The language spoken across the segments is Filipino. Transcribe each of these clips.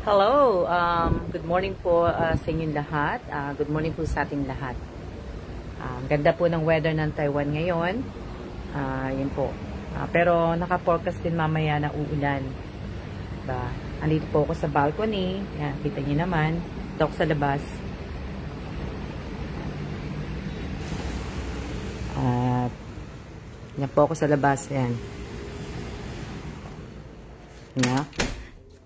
Hello, good morning po sa inyong lahat. Good morning po sa ating lahat. Ganda po ng weather ng Taiwan ngayon. Yan po. Pero naka-forecast din mamaya na uulan. Diba? Andito po ako sa balcony. Yan, kita niyo naman. Dito ako sa labas. Yan po ako sa labas. Yan. Yan.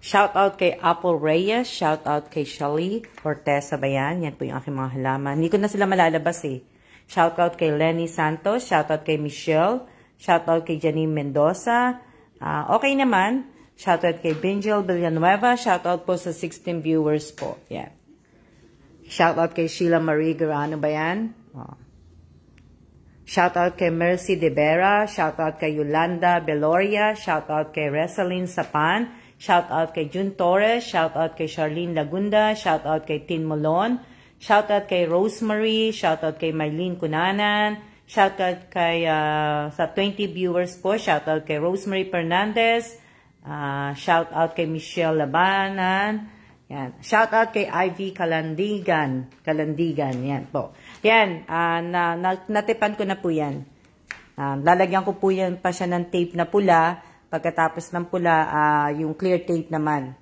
Shout out kay Apple Reyes, shout out kay Shelly Cortez Sabayan. Yan po yung aking mga halaman. Hindi ko na sila malalabas eh. Shout out kay Lenny Santos, shout out kay Michelle, shout out kay Janine Mendoza. Okay naman. Shout out kay Benjel Villanueva, shout out po sa 16 viewers po. Yan. Shout out kay Sheila Marie Garano ba yan? Shout out kay Mercy De Vera, shout out kay Yolanda Beloria, shout out kay Resaline Sapan. Shout out kay June Torres, shout out kay Charlene Lagunda, shout out kay Tin Molon, shout out kay Rosemary, shout out kay Mylene Cunanan, shout out kay sa 20 viewers po, shout out kay Rosemary Fernandez, shout out kay Michelle Labanan, yan. Shout out kay Ivy Kalandigan, yan po. Yan, natipan ko na po yan. Lalagyan ko po yan pa siya ng tape na pula. Pagkatapos ng pula, yung clear tape naman.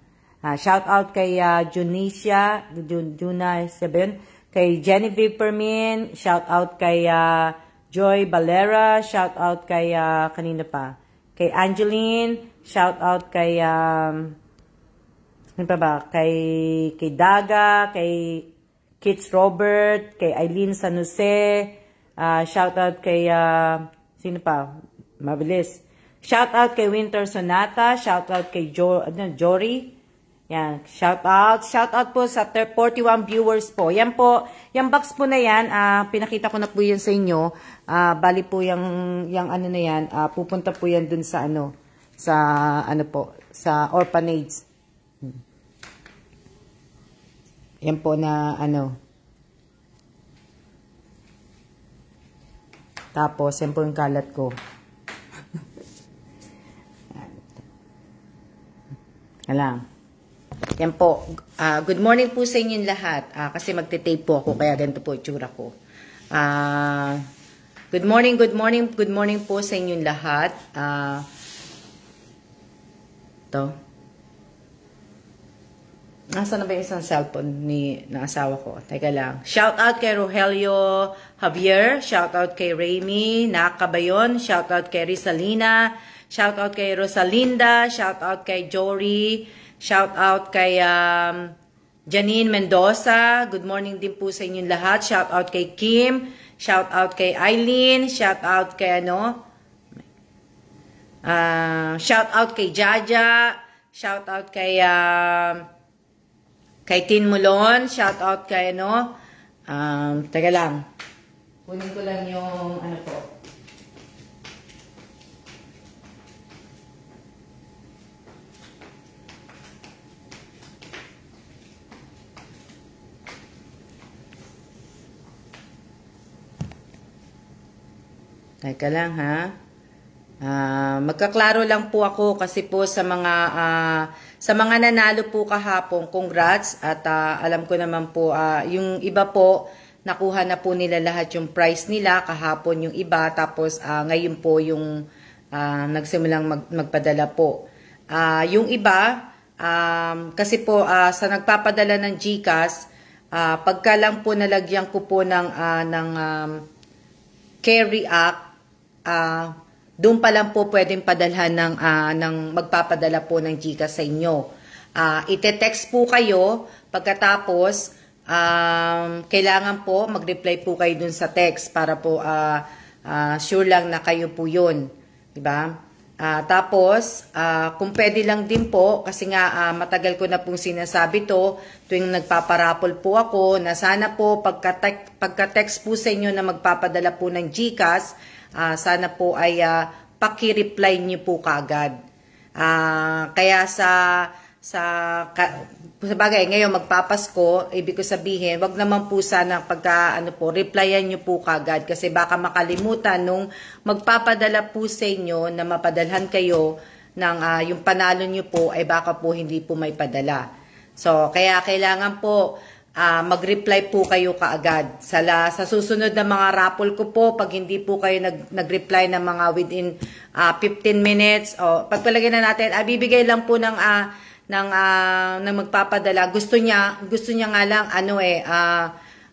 Shout out kay Junisha, kay Genevieve Permin, shout out kay Joy Valera, shout out kay, kanina pa, kay Angeline, shout out kay, ano pa ba, kay Daga, kay Kits Robert, kay Eileen San Jose, shout out kay, sino pa, mabilis. Shout out kay Winter Sonata, shout out kay Jory. Yan, shout out po sa 41 viewers po. Yan po, yung box po na yan, pinakita ko na po yan sa inyo. Bali po yung ano na yan, pupunta po yan dun sa sa orphanage. Yan po na Tapos, yan po yung kalat ko. Alam. Yan po. Good morning po sa inyong lahat. Kasi magte-tape po ako, kaya ganito po itsura ko. Good morning po sa inyong lahat. Ito. Nasaan na ba yung isang cellphone ng asawa ko? Teka lang. Shout out kay Rogelio Javier. Shout out kay Remy Nakabayon. Shout out kay Rizalina. Shout out kay Rosalinda, shout out kay Jory, shout out kay Janine Mendoza. Good morning din po sa inyong lahat. Shout out kay Kim, shout out kay Eileen, shout out kay shout out kay Jaja, shout out kay Tin Mulon, shout out kay teka lang. Kunin ko lang yung po. Teka lang ha. Magkaklaro lang po ako kasi po sa mga nanalo po kahapon, congrats at alam ko naman po yung iba po nakuha na po nila lahat yung prize nila kahapon yung iba tapos ngayon po yung nagsimulang magpadala po. Yung iba kasi po sa nagpapadala ng GCash pagka lang po nalagyan ko po ng Carry Act doon pa lang po pwedeng padalhan ng magpapadala po ng GCash sa inyo. Ite-text po kayo pagkatapos kailangan po mag-reply po kayo dun sa text para po sure lang na kayo po yun. Diba? Tapos kung pwede lang din po kasi nga matagal ko na pong sinasabi to tuwing nagpaparapol po ako na sana po pagka-text po sa inyo na magpapadala po ng GCash sana po ay paki-reply niyo po kagad. Kaya sa bagay ngayon magpapasko, ibig ko sabihin, wag naman po sana pagka replyan niyo po kagad kasi baka makalimutan nung magpapadala po sa inyo na mapadalhan kayo ng yung panalo niyo po ay baka po hindi po may padala. So, kaya kailangan po mag-reply po kayo kaagad. Sa susunod na mga raffle ko po, pag hindi po kayo nag-reply ng mga within 15 minutes, o pagpalagay na natin, bibigay lang po ng magpapadala. Gusto niya nga lang,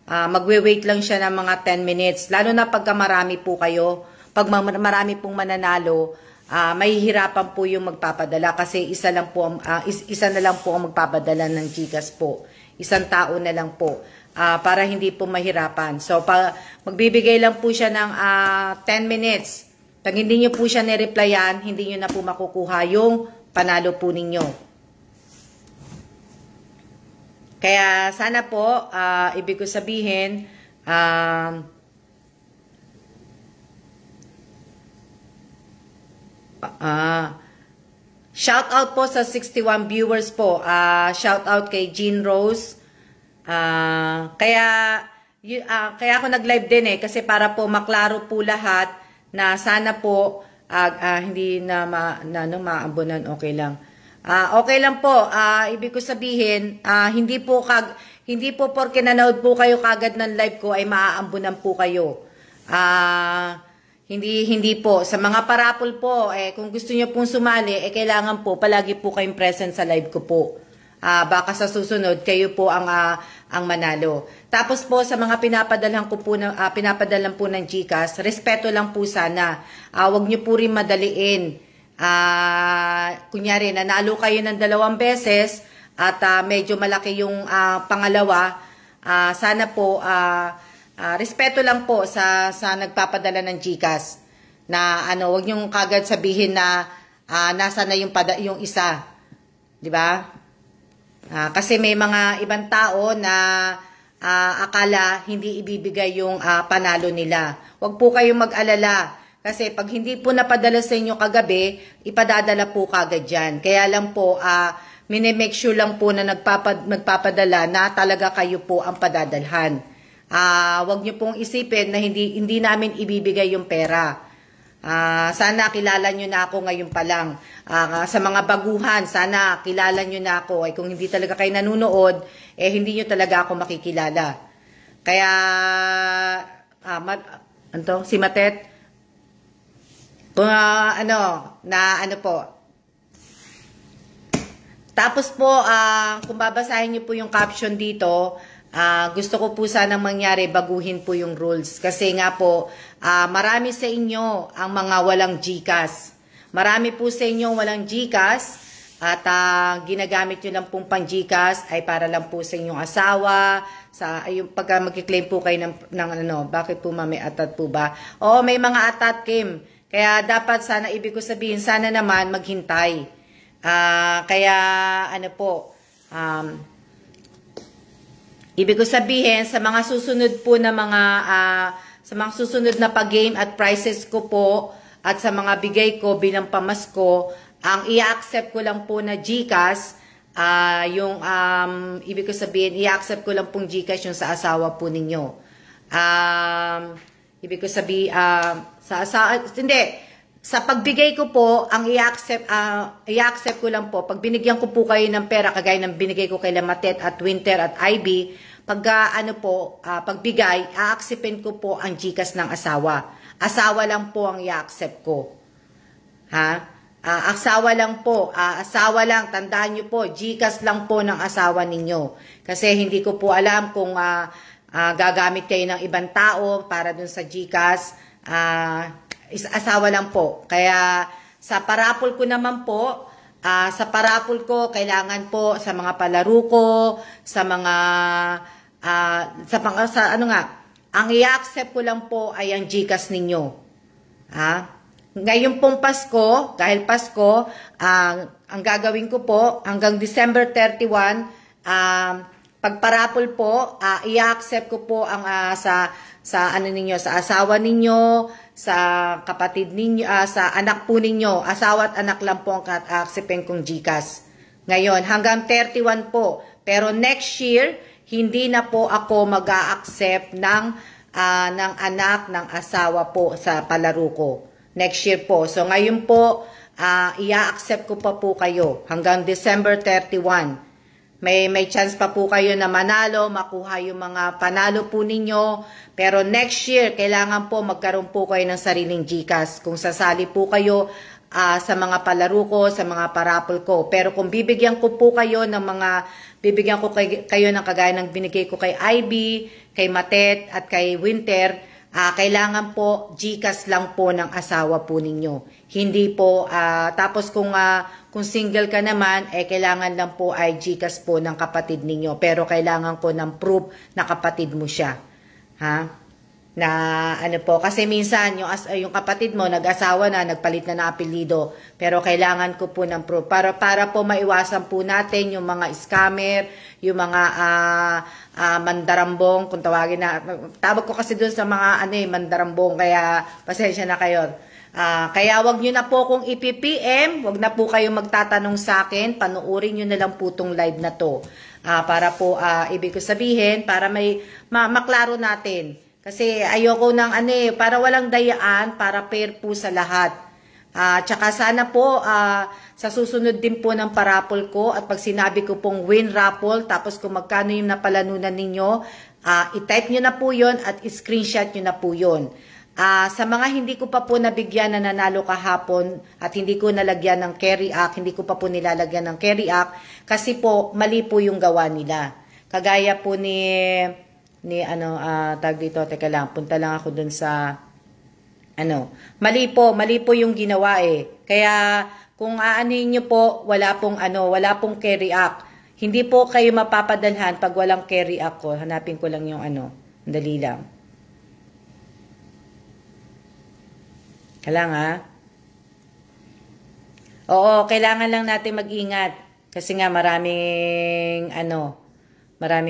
magwe-wait lang siya ng mga 10 minutes. Lalo na pagka marami po kayo, pag marami pong mananalo, mahihirapan po yung magpapadala kasi isa na lang po ang magpapadala ng GCash po. Isang tao na lang po para hindi po mahirapan. So, magbibigay lang po siya ng 10 minutes. Pag hindi nyo po siya nireplyan, hindi nyo na po makukuha yung panalo po ninyo. Kaya sana po, ibig ko sabihin, shout out po sa 61 viewers po. Shout out kay Jean Rose. Kaya ako nag-live din kasi para po maklaro po lahat na sana po hindi na maambunan, okay lang. Okay lang po. Ibig ko sabihin, hindi po porke nanood po kayo kagad ng live ko ay maaambunan po kayo. Hindi po. Sa mga parapol po, kung gusto niyo pong sumali, kailangan po palagi po kayong present sa live ko po. Baka sa susunod kayo po ang manalo. Tapos po sa mga pinapadalan po ng GCash, respeto lang po sana. Huwag niyo po rin madaliin. Kunyari nanalo kayo ng 2 beses at medyo malaki yung pangalawa, sana po respeto lang po sa nagpapadala ng GCash na wag niyo kagad sabihin na nasa na yung isa, di ba? Kasi may mga ibang tao na akala hindi ibibigay yung panalo nila. Wag po kayong mag-alala. Kasi pag hindi po napadala sa inyo kagabi, ipadadala po kagad yan. Kaya lang po, minimake sure lang po na nagpapadala na talaga kayo po ang padadalhan. Wag niyo pong isipin na hindi namin ibibigay yung pera. Sana kilala nyo na ako ngayon pa lang. Sa mga baguhan, sana kilala nyo na ako. Kung hindi talaga kayo nanonood, hindi nyo talaga ako makikilala. Kaya, si Matet, kung po. Tapos po, kung babasahin niyo po yung caption dito, gusto ko po sanang mangyari, baguhin po yung rules. Kasi nga po, marami sa inyo ang mga walang GCash. Marami po sa inyo walang GCash at ginagamit nyo lang pong pang GCash ay para lang po sa inyong asawa, pagka magkiklaim po kayo ng bakit po may atat po ba? Oo, may mga atat, Kim. Kaya dapat sana, ibig ko sabihin, sana naman maghintay. Kaya ibig ko sabihin, sa mga susunod po na sa mga susunod na pag-game at prices ko po, at sa mga bigay ko bilang pamasko, ang i-accept ko lang po na GCash, ibig ko sabihin, i-accept ko lang pong GCash yung sa asawa po ninyo. Ibig ko sabihin, sa pagbigay ko po, ang i-accept ko lang po, pag binigyan ko po kayo ng pera, kagaya ng binigay ko kay Lamatet at Winter at Ivy, pagbigay, a-acceptin ko po ang GCash ng asawa. Asawa lang po ang i-accept ko. Asawa lang po, asawa lang, tandaan nyo po, GCash lang po ng asawa ninyo. Kasi hindi ko po alam kung gagamit kayo ng ibang tao para dun sa GCash, asawa lang po. Kaya sa parapol ko naman po, kailangan po sa mga palaro ko, ang i-accept ko lang po ay ang GCash ninyo. Ngayon pong Pasko, dahil Pasko, ang gagawin ko po, hanggang December 31, pagparapol po, i-accept ko po ang sa asawa ninyo, sa kapatid ninyo, sa anak po ninyo, asawa at anak lang po ang acceptin kong GCash. Ngayon, hanggang 31 po. Pero next year, hindi na po ako mag-a-accept ng anak, ng asawa po sa palaro ko. Next year po. So, ngayon po, i-accept ko pa po kayo hanggang December 31. May chance pa po kayo na manalo, makuha yung mga panalo po ninyo. Pero next year, kailangan po magkaroon po kayo ng sariling GCash. Kung sasali po kayo sa mga palaro ko, sa mga parapol ko. Pero kung bibigyan ko po kayo ng bibigyan ko kayo ng kagaya ng binigay ko kay Ivy, kay Matet, at kay Winter, kailangan po GCash lang po ng asawa po ninyo. Hindi po, tapos kung single ka naman, kailangan lang po ay GCash po ng kapatid ninyo. Pero kailangan ko ng proof na kapatid mo siya. Ha? Na ano po, kasi minsan yung kapatid mo nag-asawa na, nagpalit na ng apelyido, pero kailangan ko po ng proof para po maiwasan po natin yung mga scammer, yung mga mandarambong, kung tawagin na, tawag ko kasi doon sa mga mandarambong, kaya pasensya na kayo. Kaya wag nyo na po kung ipipm, wag na po kayo magtatanong sa akin, panuorin nyo na lang po tong live na to. Para po, ibig ko sabihin, para maklaro natin. Kasi ayoko ng para walang dayaan, para fair po sa lahat. Tsaka sana po, sa susunod din po ng parapol ko, at pag sinabi ko pong win raffle, tapos kung magkano yung napalanunan ninyo, i-type nyo na po yun at screenshot nyo na po yun. Sa mga hindi ko pa po nabigyan na nanalo kahapon at hindi ko nalagyan ng carry act, hindi ko pa po nilalagyan ng carry act, kasi po mali po yung gawa nila. Kagaya po tag dito, teka lang, punta lang ako dun sa, mali po yung ginawa Kaya, kung aanin nyo po, wala pong carry act. Hindi po kayo mapapadalhan pag walang carry act ko. Hanapin ko lang yung dali lang. Kailangan, Oo, kailangan lang natin mag-ingat. Kasi nga maraming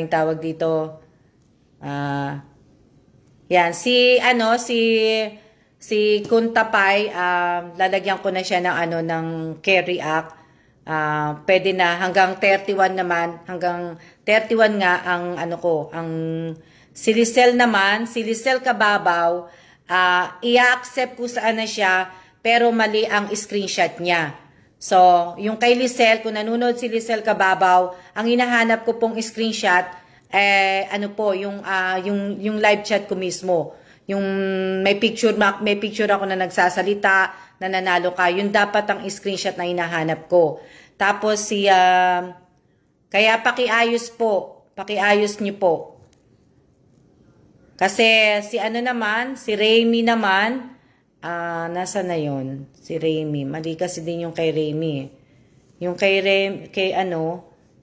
tawag dito. Yan, si Kuntapay, lalagyan ko na siya ng carry act. Pwede na hanggang 31 naman, hanggang 31 nga ang si Lisel naman, si Lisel Kababaw, i-accept ko saan na siya, pero mali ang screenshot niya. So, yung kay Lisel, kung nanonood si Lisel Kababaw, ang hinahanap ko pong screenshot, yung live chat ko mismo. Yung may picture ako na nagsasalita, na nanalo ka, yun dapat ang screenshot na hinahanap ko. Tapos kaya pakiayos niyo po. Kasi si Raymi naman, nasa na yun? Si Raymi, mali kasi din yung kay Raymi. Yung kay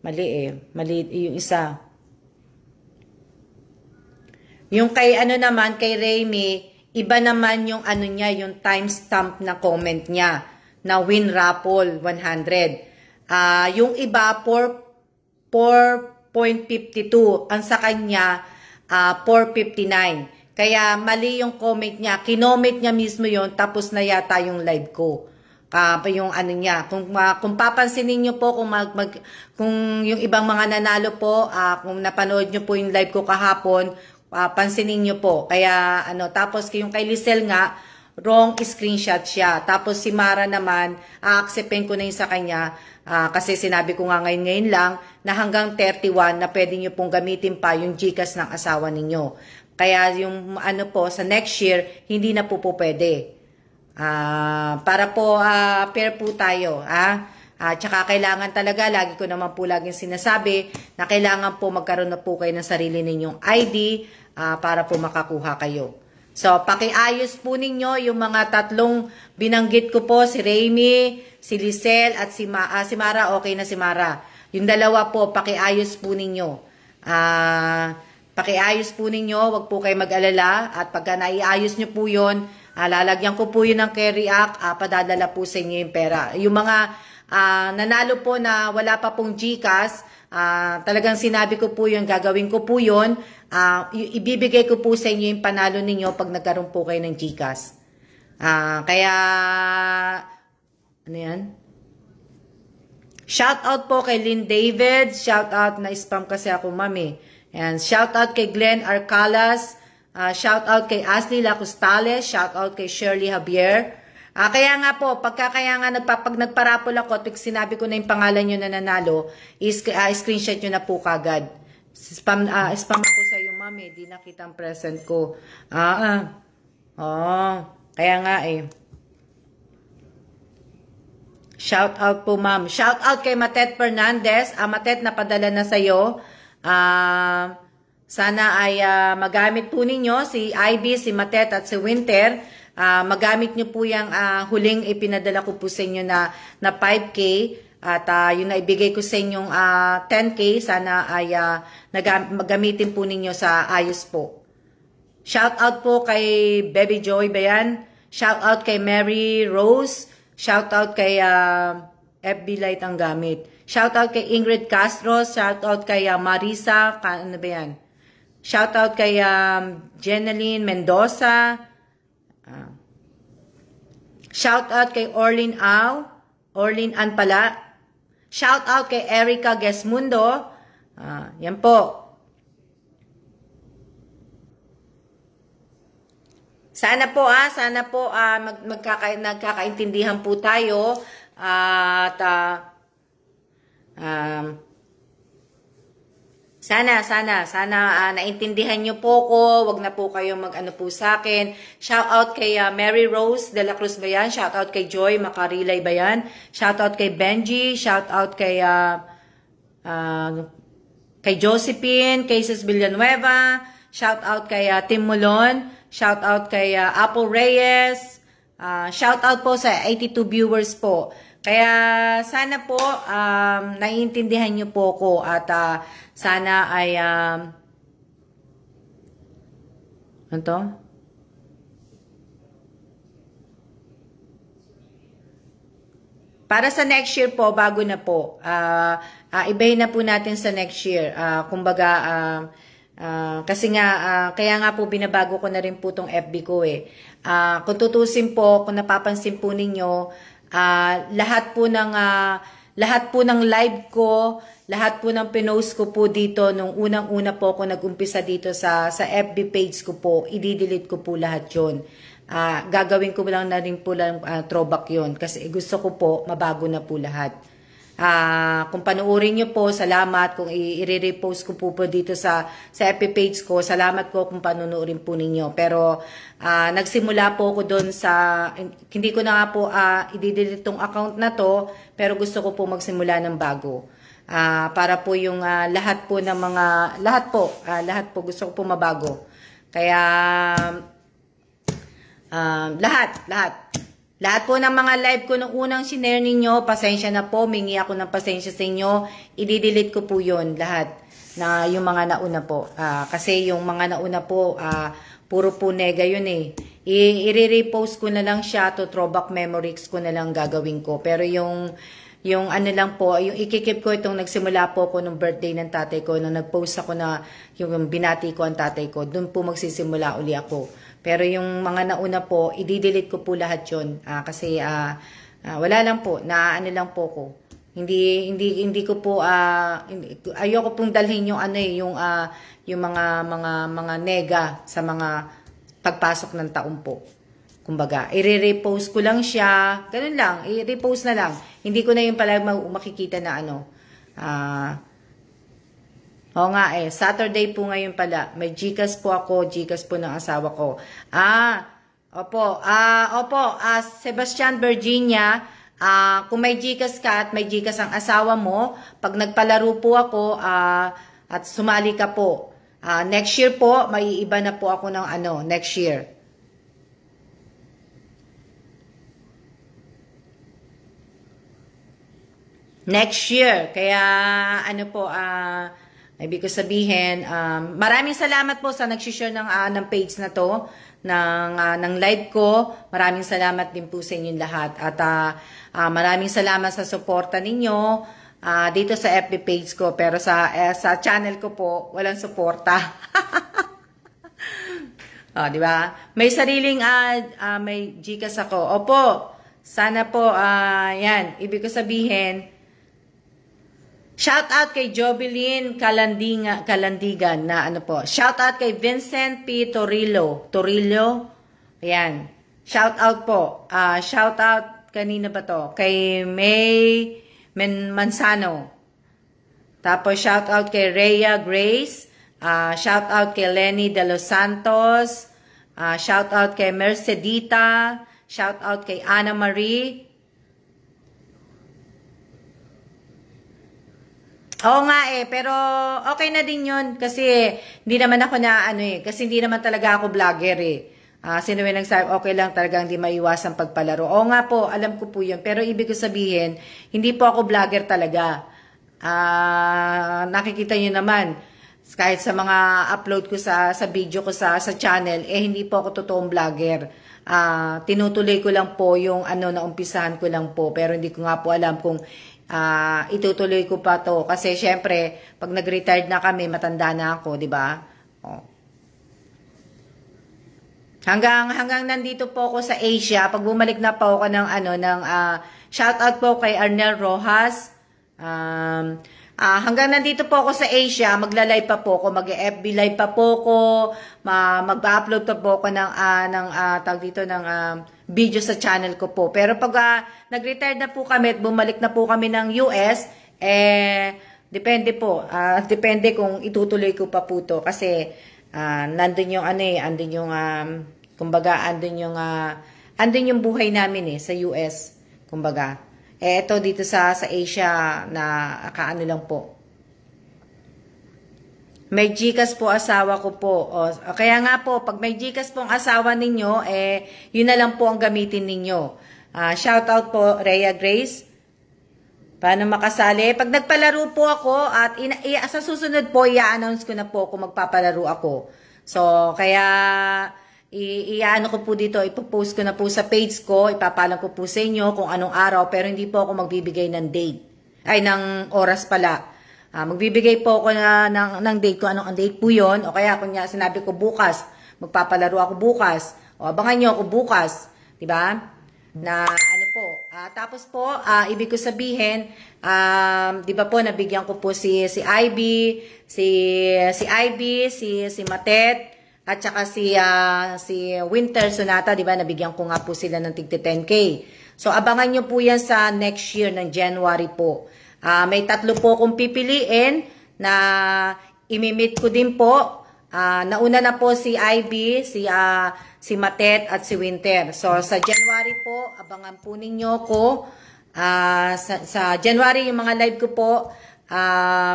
mali mali yung isa. Yung kay kay Raymi, iba naman yung yung timestamp na comment niya, na win raffle 100. Yung iba, 4.52. Ang sa kanya, 4.59. Kaya mali yung comment niya. Kinoment niya mismo yon, tapos na yata yung live ko. Yung niya. Kung papansinin niyo po, kung yung ibang mga nanalo po, kung napanood niyo po yung live ko kahapon, pansinin niyo po. Kaya tapos yung kay Lisel nga, wrong screenshot siya. Tapos si Mara naman, acceptin ko na yun sa kanya, kasi sinabi ko nga ngayon lang na hanggang 31 na pwede nyo pong gamitin pa yung GCash ng asawa ninyo. Kaya yung sa next year, hindi na po pwede. Para po fair po tayo. Tsaka kailangan talaga, lagi ko naman po laging sinasabi, na kailangan po magkaroon na po kayo ng sarili ninyong ID para po makakuha kayo. So, pakiayos po ninyo yung mga tatlong binanggit ko po, si Raymi, si Lisel, at si Mara. Okay na si Mara. Yung dalawa po, pakiayos po ninyo. Pakiayos po ninyo, wag po kayo mag-alala. At pagka naiayos nyo po yun, lalagyan ko po yun ng carry act, padadala po sa inyo yung pera. Yung mga nanalo po na wala pa pong GCash, talagang sinabi ko po yun, gagawin ko po yun, ibibigay ko po sa inyo yung panalo ninyo pag nagkaroon po kayo ng GCash. Kaya, yan? Shout out po kay Lynn David, shout out, na spam kasi ako mami. Yan, shout out kay Glenn Arcalas, shout out kay Ashley Lacostales, shout out kay Shirley Javier, Kaya nga po, kaya nga pag nagparapol ako, at sinabi ko na yung pangalan nyo na nanalo, screenshot nyo na po kagad. Spam ako sa iyo, mami, di nakita ang present ko. Kaya nga eh. Shout out po, ma'am. Shout out kay Matet Fernandez. Matet, napadala na sa'yo. Sana ay magamit po ninyo si Ivy, si Matet at si Winter. Magamit nyo po yung huling ipinadala ko po sa inyo na 5K. At yun na ibigay ko sa inyong 10K. Sana ay magamitin po ninyo sa ayos po. Shout out po kay Baby Joy ba yan? Shout out kay Mary Rose. Shout out kay FB Light ang gamit. Shout out kay Ingrid Castro. Shout out kay Marisa. Ano ba yan? Shout out kay Jeneline Mendoza. Shout out kay Orlin Au. Orlin An pala. Shout out kay Erica Gesmundo. Yan po. Sana po nagkakaintindihan po tayo at sana naintindihan niyo po ko, wag na po kayo mag-ano po sa akin. Shout out kay Mary Rose de la Cruz ba yan? Shout out kay Joy Makarilay ba yan? Shout out kay Benji, shout out kay Josephine, Cases Villanueva, shout out kay Tim Mulon, shout out kay Apple Reyes, shout out po sa 82 viewers po. Kaya sana po naiintindihan niyo po ko at sana ay ano to? Para sa next year po, bago na po. Ibahin na po natin sa next year. Kumbaga, kasi nga, kaya nga po binabago ko na rin po tong FB ko eh. Kung tutusin po, kung napapansin po ninyo, lahat po ng live ko, lahat po ng pinost ko po dito, nung unang-una po ako nag-umpisa dito sa FB page ko po, i-delete ko po lahat yun. Gagawin ko lang na rin po lang throwback yun, kasi gusto ko po, mabago na po lahat. Kung panuorin nyo po, salamat. Kung i-repost ko po dito sa FB page ko, salamat po kung panunorin po ninyo. Pero nagsimula po ako doon sa, hindi ko na nga po i-delete tong account na to, pero gusto ko po magsimula ng bago. Para po yung lahat po ng mga, lahat po gusto ko po mabago. Kaya lahat po ng mga live ko nung unang sinare ninyo, pasensya na po, mingi ako ng pasensya sa inyo, i-delete ko po yun lahat, na yung mga nauna po. Kasi yung mga nauna po, puro po nega yun eh. I-repost ko na lang siya, to throwback memories ko na lang gagawin ko. Pero yung ano lang po, yung ikikip ko itong nagsimula po ako nung birthday ng tatay ko, nung nag-post ako na yung binati ko ang tatay ko, doon po magsisimula uli ako. Pero yung mga nauna po, i-delete ko po lahat yun. Kasi wala lang po, ano lang po ko. Hindi ko po, ayoko pong dalhin yung ano eh, yung mga nega sa mga pagpasok ng taon po. Kumbaga, i-repost ko lang siya, ganun lang, i-repost na lang. Hindi ko na yung pala makikita na ano. Oo nga eh, Saturday po ngayon pala. May Gcash po ako, Gcash po ng asawa ko. Opo, Sebastian Virginia, kung may Gcash ka at may Gcash ang asawa mo, pag nagpalaro po ako at sumali ka po, next year po, maiiba na po ako ng next year. Next year. Kaya, ibig ko sabihin, maraming salamat po sa nag-share ng page na to, ng live ko. Maraming salamat din po sa inyong lahat. At maraming salamat sa suporta ninyo dito sa FB page ko. Pero sa channel ko po, walang suporta. Di ba? May sariling, may Gcash ako. Opo, sana po, yan. Ibig ko sabihin, shout out kay Jovelyn Kalandigan na ano po. Shout out kay Vincent P. Torillo. Ayan. Shout out po. Shout out kanina ba to? Kay May Manzano. Tapos shout out kay Rhea Grace. Shout out kay Lenny De Los Santos. Shout out kay Mercedita. Shout out kay Ana Marie. Oo nga pero okay na din yun kasi hindi naman ako na kasi hindi naman talaga ako vlogger sino yung nagsabi, okay lang talagang hindi maiwasan pagpalaro. Oo nga po, alam ko po yun. Pero ibig ko sabihin, hindi po ako vlogger talaga. Nakikita nyo naman, kahit sa mga upload ko sa video ko sa channel, hindi po ako totoong vlogger. Tinutuloy ko lang po yung naumpisahan ko lang po. Pero hindi ko nga po alam kung itutuloy ko pa to. Kasi syempre, pag nag-retired na kami, matanda na ako, di ba? Hanggang nandito po ako sa Asia. Pag bumalik na po ako ng shout out po kay Arnel Rojas. Hanggang nandito po ako sa Asia, magla-live pa po ako, mag-FB live pa po ako, mag-upload pa po ako ng video sa channel ko po. Pero pag nag-retire na po kami at bumalik na po kami ng US, depende po. Depende kung itutuloy ko pa po to. Kasi nandun yung andun yung kumbaga andun yung buhay namin sa US, kumbaga. Ito dito sa Asia na kaano lang po. May GCash po asawa ko po. Kaya nga po, pag may GCash po ang asawa ninyo, yun na lang po ang gamitin ninyo. Shout out po, Rhea Grace. Paano makasali? Pag nagpalaro po ako at sa susunod po, i-announce ko na po kung magpapalaro ako. So, kaya i-ano ko po dito, ipopost ko na po sa page ko, ipapalam ko po sa inyo kung anong araw, pero hindi po ako magbibigay ng date. Ng oras pala. Magbibigay po ako ng date kung anong date po yun, o kaya kung sinabi ko bukas, magpapalaro ako bukas, o abangan nyo ako bukas, diba? Na tapos po, ibig ko sabihin, di ba po, nabigyan ko po si Ivy, si Matet, at saka si Winter Sonata, di ba, nabigyan ko nga po sila ng tigti 10K. So, abangan nyo po yan sa next year ng January po. May 3 po akong pipiliin na imimit ko din po. Nauna na po si Ivy, si Matet at si Winter. So, sa January po, abangan po ninyo ko. Sa January, yung mga live ko po,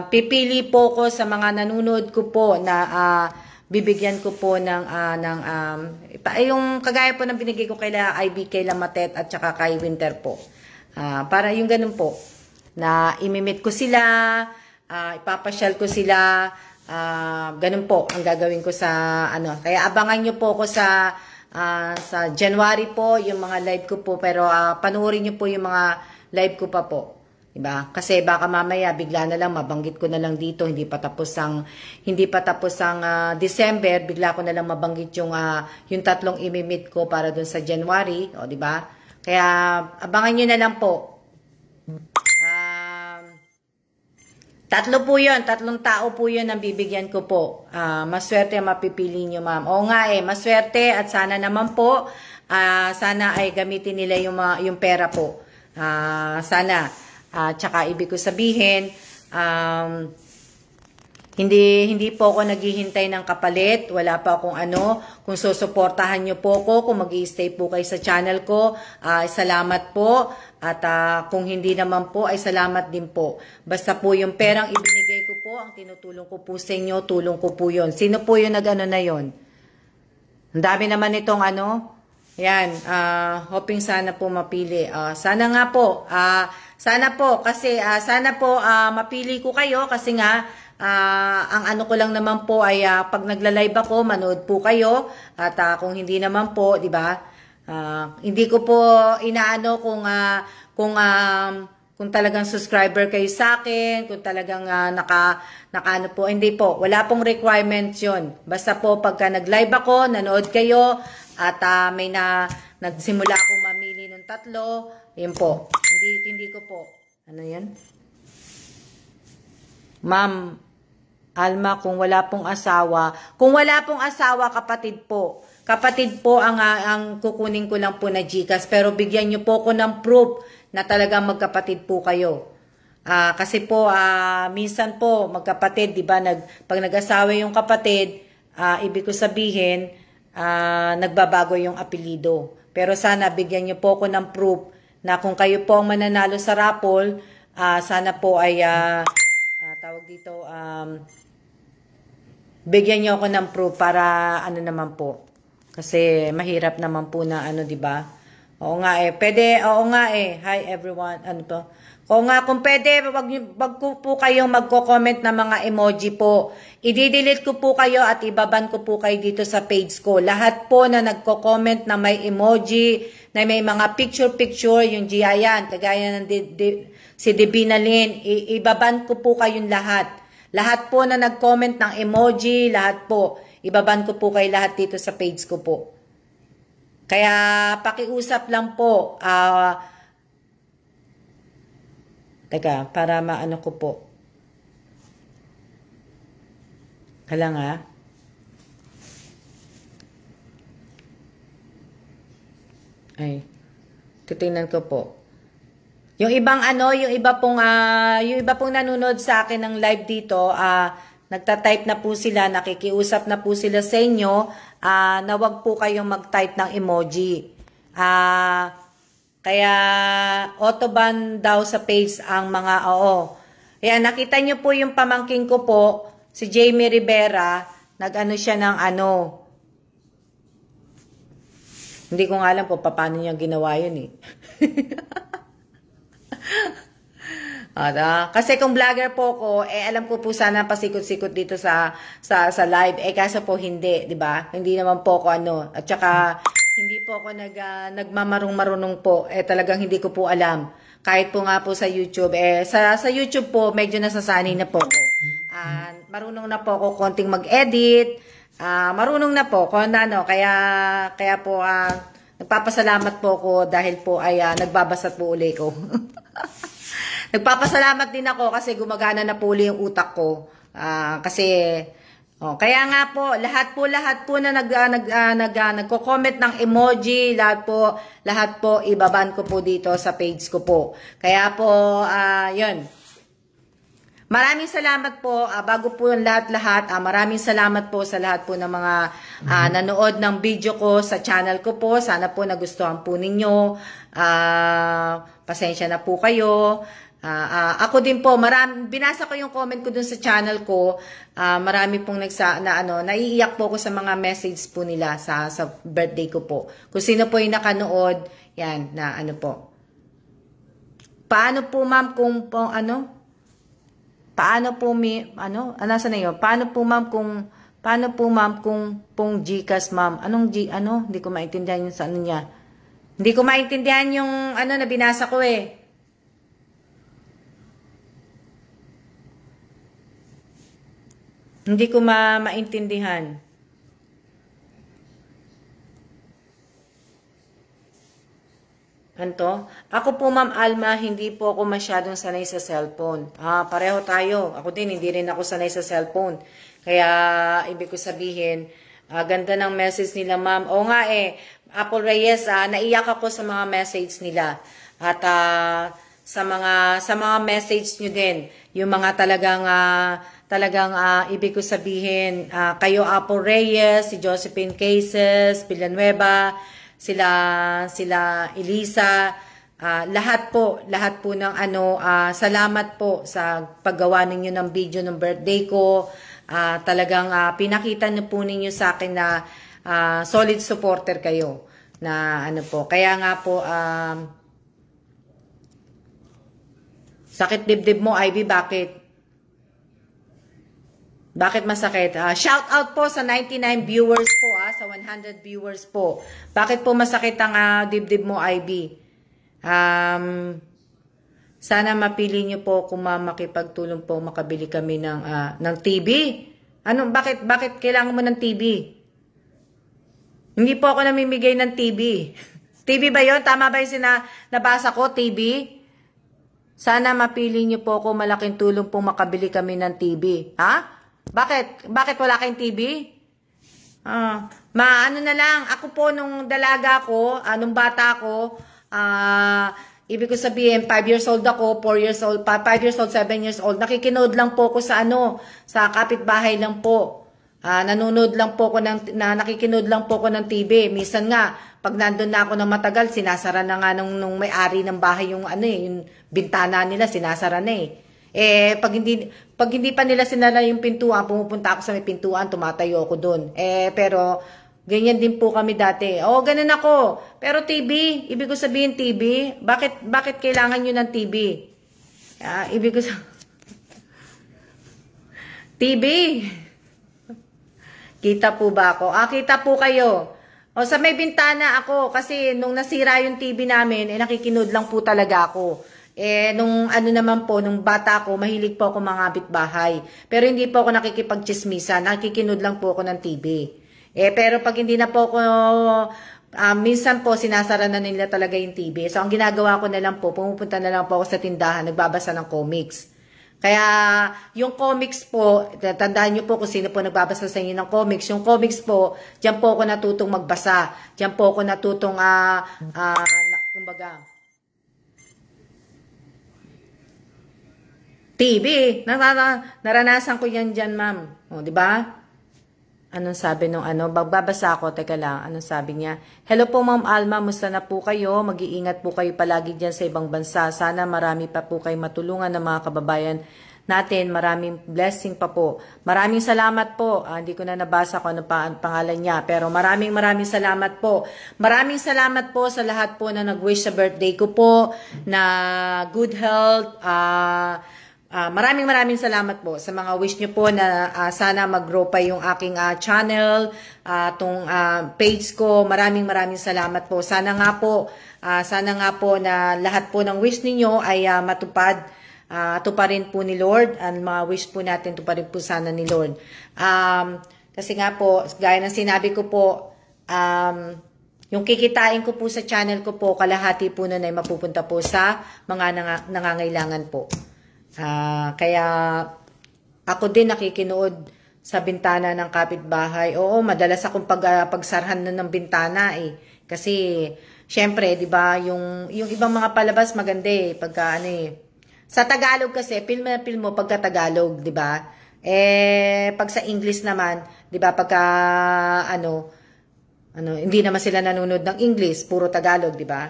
pipili po ko sa mga nanonood ko po na bibigyan ko po yung kagaya po ng binigay ko kay Ivy, kay Matet at saka kay Winter po. Para yung ganun po, na imimit ko sila, ipapasyal ko sila, ganun po ang gagawin ko sa Kaya abangan nyo po ako sa January po, yung mga live ko po. Pero panoorin nyo po yung mga live ko pa po. Diba? Kasi baka mamaya bigla na lang mabanggit ko na lang dito, hindi pa tapos ang December, bigla ko na lang mabanggit yung 3 imimit ko para dun sa January, o di ba? Kaya abangan niyo na lang po. 3 po 'yon, 3 tao po 'yon ang bibigyan ko po. Maswerte ang mapipili niyo, ma'am. Oo nga maswerte at sana naman po sana ay gamitin nila yung pera po. Sana tsaka ibig ko sabihin, hindi po ako naghihintay ng kapalit, wala pa akong kung susuportahan nyo po ako, kung mag-i-stay po kayo sa channel ko, salamat po, at kung hindi naman po, ay salamat din po. Basta po yung perang ibinigay ko po, ang tinutulong ko po sa inyo, tulong ko po yun. Sino po yung na yun? Ang dami naman itong yan, hoping sana po mapili. Sana nga po, kasi sana po mapili ko kayo kasi nga ang ko lang naman po ay pag nagla-live ako, manood po kayo at kung hindi naman po, 'di ba? Hindi ko po inaano kung talagang subscriber kayo sa akin, kung talagang nakaano po, hindi po. Wala pong requirements 'yon. Basta po pagka nag-live ako, nanood kayo at may nagsimula akong mamili ng 3, yun po. Hindi ko po. Ano yan? Ma'am Alma, kung wala pong asawa, kapatid po. kapatid po ang kukunin ko lang po na GCash. Pero bigyan nyo po ko ng proof na talagang magkapatid po kayo. Kasi po, minsan po, magkapatid, di ba, pag nag-asawa yung kapatid, ibig ko sabihin, nagbabago yung apelido. Pero sana bigyan nyo po ko ng proof na kung kayo po ang mananalo sa raffle, sana po ay, tawag dito, bigyan nyo ako ng proof para ano naman po. Kasi mahirap naman po na ano, di ba? Oo nga eh. Pwede, oo nga eh. Hi everyone. Ano to? Oo nga, kung pwede, wag po kayong magko-comment ng mga emoji po. I-delete ko po kayo at ibaban ko po kayo dito sa page ko. Lahat po na nagko-comment na may emoji, na may mga picture-picture, yung Giayan, kagaya ng si Divina Lynn, ibaban ko po kayong lahat. Lahat po na nag-comment ng emoji, lahat po. Ibaban ko po kayo lahat dito sa page ko po. Kaya pakiusap lang po. Teka, para maano ko po. Hala nga. Ay. Titingnan ko po. Yung ibang ano, yung iba pong nanonood sa akin ng live dito, nagta-type na po sila, nakikiusap na po sila sa inyo, na wag po kayong mag-type ng emoji. Kaya autoban daw sa page ang mga Ayan, nakita nyo po yung pamangking ko po, si Jamie Rivera, nag-ano siya ng ano. Hindi ko nga alam po paano niya ginawa yun eh. Kasi kung vlogger po ko, alam ko po sana pasikot-sikot dito sa live. Kaso po hindi, 'di ba? Hindi naman po ako ano. At saka hindi po ako nagmamarunong po. Talagang hindi ko po alam. Kahit po nga po sa YouTube, sa YouTube po medyo nasasanay na po ako. Marunong na po ako konting mag-edit. Marunong na po kung ano, kaya po nagpapasalamat po ako dahil po ay nagbabasa po uli ko. Nagpapasalamat din ako kasi gumagana na po uli yung utak ko. Kaya nga po, lahat po na nagko-comment ng emoji, lahat po ibaban ko po dito sa page ko po. Kaya po, yun. Maraming salamat po, bago po yung lahat-lahat, maraming salamat po sa lahat po ng mga nanood ng video ko sa channel ko po. Sana po nagustuhan po ninyo. Pasensya na po kayo. Ako din po, binasa ko yung comment ko dun sa channel ko. Marami pong naiiyak po ako sa mga message po nila sa birthday ko po. Kung sino po yung nakanood, yan, na ano po. Paano po ma'am kung paano po nasa na yun? Paano po ma'am kung pong GCash ma'am? Hindi ko maintindihan yung sa ano niya. Hindi ko maintindihan yung na binasa ko eh. Hindi ko maintindihan. Anto? Ako po Ma'am Alma, hindi po ako masyadong sanay sa cellphone. Pareho tayo. Ako din, hindi rin ako sanay sa cellphone. Kaya, ibig ko sabihin, ganda ng message nila Ma'am. Oo nga Apple Reyes, naiyak ako sa mga message nila. At sa mga message nyo din, yung mga talagang ibig ko sabihin, kayo Apple Reyes, si Josephine Cases, Villanueva, sila Elisa, lahat po ng salamat po sa paggawa ninyo ng video ng birthday ko. Talagang pinakita niyo po ninyo sa akin na solid supporter kayo na po. Kaya nga po sakit dibdib mo Ivy, bakit? Bakit masakit? Shout out po sa 99 viewers po, sa 100 viewers po. Bakit po masakit ang dibdib mo, IB? Sana mapili niyo po kung makipagtulong po makabili kami ng TV. Bakit kailangan mo ng TV? Hindi po ako namimigay ng TV. TV ba 'yon? Tama ba 'yung nabasa ko, TV? Sana mapili niyo po kung malaking tulong po makabili kami ng TV. Ha? Bakit wala kayong TV? Ano na lang, ako po nung dalaga ko, nung bata ko, ibig ko sabihin, 5 years old ako, 4 years old, 5 years old, 7 years old, nakikinood lang po ko sa sa kapitbahay lang po. Nanonood lang po ko nakikinood lang po ko ng TV. Minsan nga, pag nandun na ako ng matagal, sinasara na nga nung may-ari ng bahay yung yung bintana nila, sinasara na pag hindi pa nila sinara yung pintuan, pumupunta ako sa may pintuan, tumatayo ako doon. Pero ganyan din po kami dati. Ganun ako. Pero TV, ibig ko sabihin TV, bakit kailangan nyo ng TV? Ibig ko sabihin, TV. Kita po ba ako? Kita po kayo. Sa may bintana ako, kasi nung nasira yung TV namin, nakikinood lang po talaga ako. Nung naman po, nung bata ko, mahilig po ako mangabit bahay. Pero hindi po ako nakikipagchismisa, nakikinood lang po ako ng TV. Pero pag hindi na po ako, minsan po, sinasara na nila talaga yung TV. So, ang ginagawa ko na lang po, pumupunta na lang po ako sa tindahan, nagbabasa ng comics. Kaya, yung comics po, tandaan nyo po kung sino po nagbabasa sa inyo ng comics. Yung comics po, dyan po ako natutong magbasa. Dyan po ako natutong, kumbaga, TV. Naranasan ko yan dyan, ma'am. Di ba? Anong sabi nung Bagbabasa ako, teka lang. Anong sabi niya? Hello po, Ma'am Alma. Musta na po kayo? Mag-iingat po kayo palagi dyan sa ibang bansa. Sana marami pa po kayo matulungan ng mga kababayan natin. Maraming blessing pa po. Maraming salamat po. Hindi ko na nabasa kung ano pa ang pangalan niya. Pero maraming salamat po. Maraming salamat po sa lahat po na nag-wish sa birthday ko po. Na good health. Maraming salamat po sa mga wish nyo po na sana mag-grow pa yung aking channel, tong page ko. Maraming salamat po. Sana nga po na lahat po ng wish ninyo ay matupad. Tuparin po ni Lord. Ang mga wish po natin, tuparin po sana ni Lord. Kasi nga po, gaya ng sinabi ko po, yung kikitain ko po sa channel ko po, kalahati po nun ay mapupunta po sa mga nangangailangan po. Kaya ako din nakikinood sa bintana ng kapitbahay. Oo, madalas akong pagsarhan nun ng bintana Kasi syempre, 'di ba, yung ibang mga palabas maganda pagka Sa Tagalog kasi film mo pagka Tagalog, 'di ba? Pag sa English naman, 'di ba, pagka hindi naman sila nanonood ng English, puro Tagalog, 'di ba?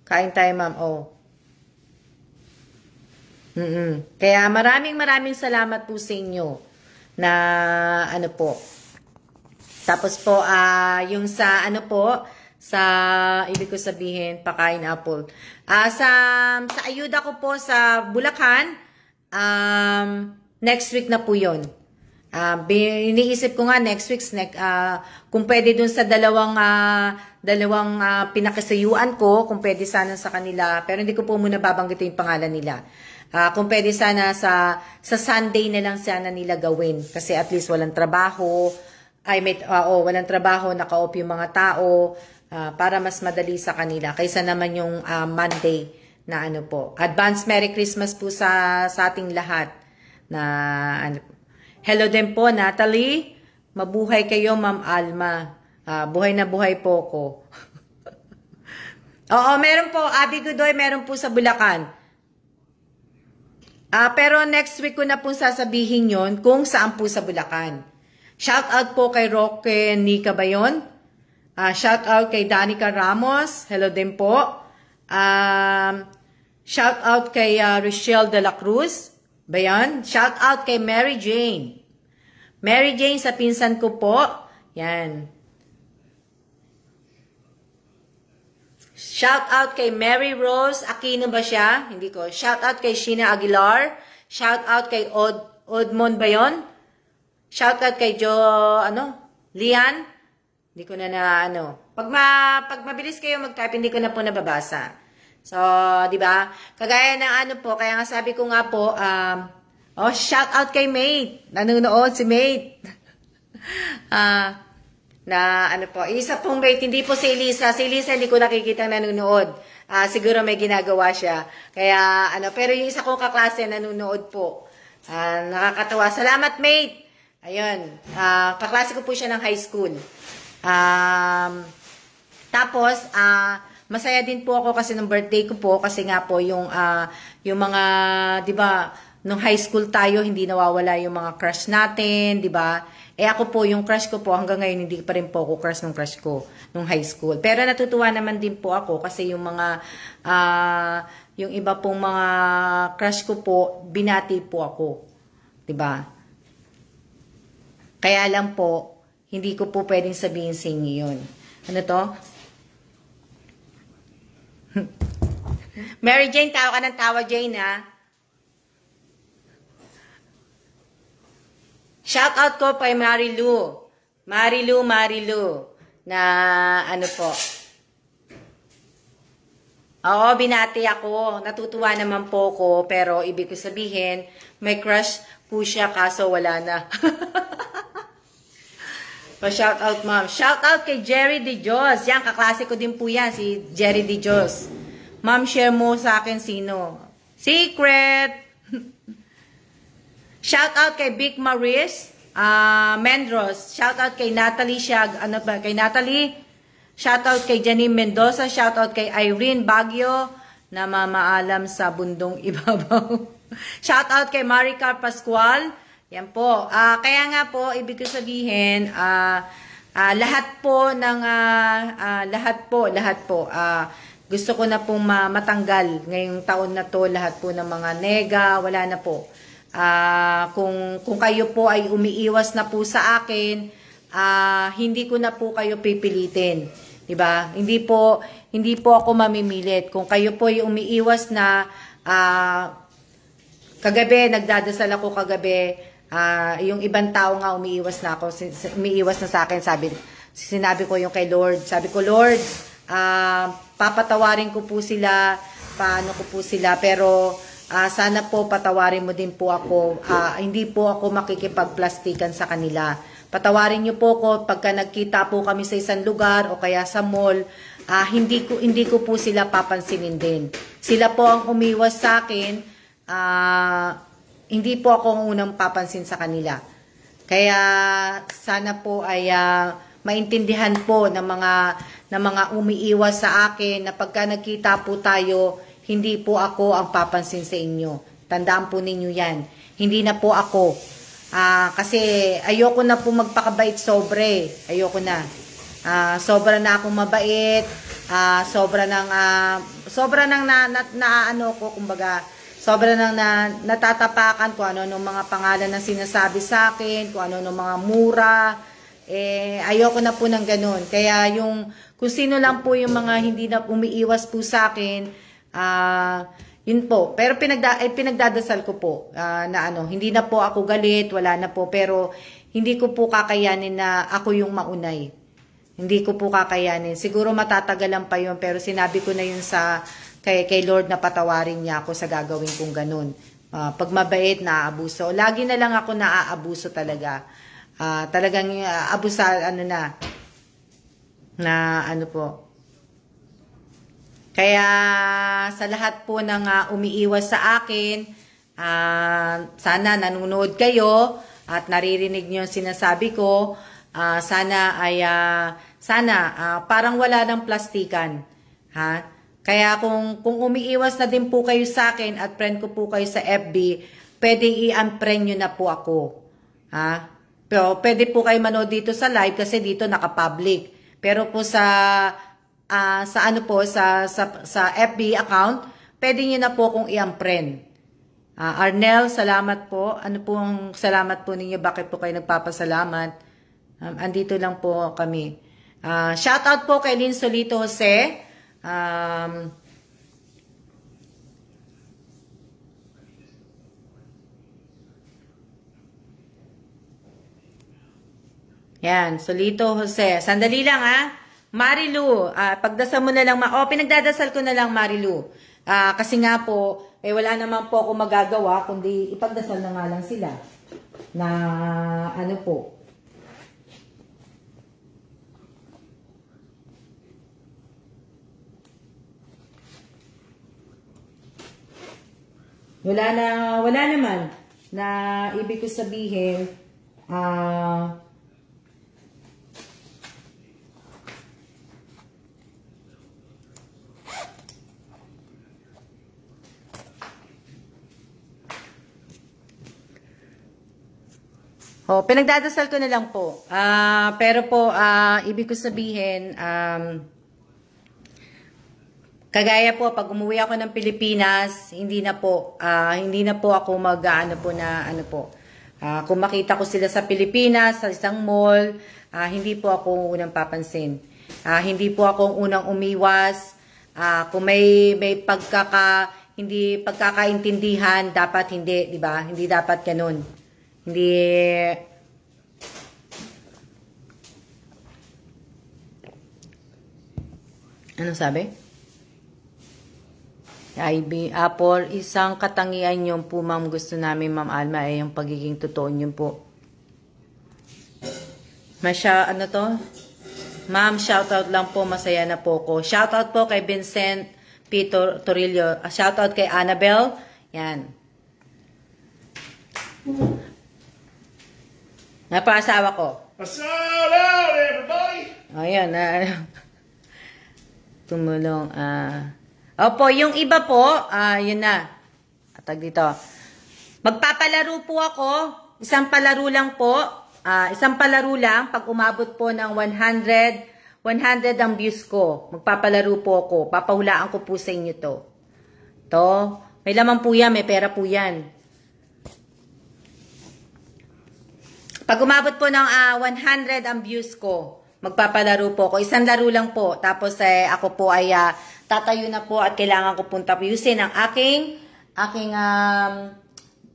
Kain tayo, ma'am. Kaya maraming salamat po sa inyo na po. Tapos po, yung sa sa ibig ko sabihin, pakain apple. Sa ayuda ko po sa Bulacan, next week na po yun. Iniisip ko nga next week, kung pwede dun sa dalawang pinakasayuan ko, kung pwede sana sa kanila, pero hindi ko po muna babanggitin yung pangalan nila. Kung pwede sana sa Sunday na lang sana nila gawin. Kasi at least walang trabaho. Walang trabaho, naka-off yung mga tao. Para mas madali sa kanila. Kaysa naman yung Monday na po. Advance Merry Christmas po sa ating lahat. Hello din po, Natalie. Mabuhay kayo, Ma'am Alma. Buhay na buhay po ko. Oo, meron po. Abi Godoy, meron po sa Bulacan. Pero next week ko na po sasabihin yon kung saan po sa Bulacan. Shout out po kay Roque Nika ba yun? Shout out kay Danica Ramos. Hello din po. Shout out kay Rochelle de la Cruz. Ba yan? Shout out kay Mary Jane. Mary Jane sa pinsan ko po. Yan. Shout out kay Mary Rose Aquino ba siya? Hindi ko. Shout out kay Sheena Aguilar. Shout out kay Odmond ba yun? Shout out kay Lian. Hindi ko na Pag mabilis kayo mag-type, hindi ko na po nababasa. So, di ba? Kagaya ng kaya nga sabi ko nga po, shout out kay Mate. Nanonood si Mate. Isa pong mate, hindi po si Elisa. Si Elisa hindi ko nakikita nanonood. Siguro may ginagawa siya. Kaya, pero yung isa kong kaklase nanonood po. Nakakatawa. Salamat, mate. Ayun. Kaklase ko po siya ng high school. Tapos, masaya din po ako kasi nung birthday ko po, kasi nga po yung mga, di ba, nung high school tayo, hindi nawawala yung mga crush natin, di ba? Ako po, yung crush ko po, hanggang ngayon, hindi pa rin po ako crush nung crush ko nung high school. Pero natutuwa naman din po ako kasi yung mga, yung iba pong mga crush ko po, binati po ako. Di ba? Kaya lang po, hindi ko po pwedeng sabihin sa inyo yun. Ano to? Mary Jane, tawa ka ng tawa, Jane, ha? Shout out ko kay Marilu. Marilu. Na, ano po. Oo, binati ako. Natutuwa naman po ko. Pero, ibig ko sabihin, may crush po siya, kaso wala na. Pa-shout out, ma'am. Shout out kay Jerry De Dios. Yan, kaklase ko din po yan, si Jerry De Dios. Ma'am, share mo sa akin sino. Secret! Shout out kay Big Maris Mendros. Shout out kay Natalie Siag. Ano ba? Kay Natalie. Shout out kay Janine Mendoza. Shout out kay Irene Baguio na mamaalam sa bundong ibabaw. Shout out kay Maricar Pascual. Yan po. Kaya nga po, ibig ko sabihin, lahat po, gusto ko na pong matanggal ngayong taon na to, lahat po ng mga nega, wala na po. Kung kayo po ay umiiwas na po sa akin, hindi ko na po kayo pipilitin. Diba? Hindi po ako mamimilit. Kung kayo po ay umiiwas na, kagabi, nagdadasal ako kagabi, yung ibang tao nga umiiwas na sa akin, sinabi ko yung kay Lord, sabi ko, Lord, papatawarin ko po sila, paano ko po sila, pero sana po patawarin mo din po ako, hindi po ako makikipagplastikan sa kanila. Patawarin niyo po ko pagka nagkita po kami sa isang lugar o kaya sa mall, hindi ko po sila papansinin din. Sila po ang umiwas sa akin, hindi po ako ang unang papansin sa kanila. Kaya sana po ay maintindihan po ng mga umiiwas sa akin na pagka nagkita po tayo, hindi po ako ang papansin sa inyo. Tandaan po ninyo yan. Hindi na po ako. Kasi ayoko na po magpakabait sobre. Ayoko na. Sobra na akong mabait. Sobra nang naano ko, kumbaga, sobra nang natatapakan kung ano nung mga pangalan na sinasabi sa akin, kung ano nung mga mura. Ayoko na po ng ganun. Kaya kung sino lang po yung mga hindi na umiiwas po sa akin, yun po. Pero pinagdadasal ko po na hindi na po ako galit, wala na po. Pero hindi ko po kakayanin na ako yung maunay. Hindi ko po kakayanin. Siguro matatagalan pa yun, pero sinabi ko na yun kay Lord na patawarin niya ako sa gagawin kong ganun. Pag mabait, naaabuso. Lagi na lang ako naaabuso talaga. Talagang abusa, po. Kaya sa lahat po ng umiiwas sa akin, sana nanonood kayo at naririnig niyo yung sinasabi ko. Sana parang wala ng plastikan. Ha? Kaya kung umiiwas na din po kayo sa akin at friend ko po kayo sa FB, pwedeng i-unfriend nyo na po ako. Ha? Pero pwede po kayo manood dito sa live kasi dito naka-public. Pero po sa FB account, pwede nyo na po kung i-unfriend. Arnel, salamat po. Ano po ang salamat po ninyo? Bakit po kayo nagpapasalamat? Andito lang po kami. Shout out po kay Lynn Solito Jose. Yan, Solito Jose. Sandali lang Marilu, pagdasal mo na lang. Pinagdadasal ko na lang, Marilu. Kasi nga po, wala naman po ako magagawa, kundi ipagdasal na nga lang sila. Na po. Wala naman na ibig ko sabihin, Pinagdadasal ko na lang po. Pero po, ibig ko sabihin, kagaya po, pag umuwi ako ng Pilipinas, hindi na po ako kung makita ko sila sa Pilipinas, sa isang mall, hindi po ako unang papansin. Hindi po ako unang umiwas. Kung may hindi pagkakaintindihan, dapat hindi, di ba? Hindi dapat ganun. Hindi, ano sabi? For isang katangian yung po, ma'am, gusto namin, Ma'am Alma, ay yung pagiging totoo niyo po. Ano to? Ma'am, shoutout lang po, masaya na po ko. Shoutout po kay Vincent P. Torillo. Shoutout kay Annabelle. Yan. Napaasawa ko. Shout out, everybody! Ayan, tumulong, Opo, yung iba po, yun na. Atag dito. Magpapalaro po ako. Isang palaro lang po. Pag umabot po ng 100 ang views ko. Magpapalaro po ako. Papahulaan ko po sa inyo to. May laman po yan, may pera po yan. Pag umabot po ng 100 ang views ko, magpapalaro po ako. Isang laro lang po. Tapos ako po ay tatayo na po at kailangan ko pong tapuyusin ang aking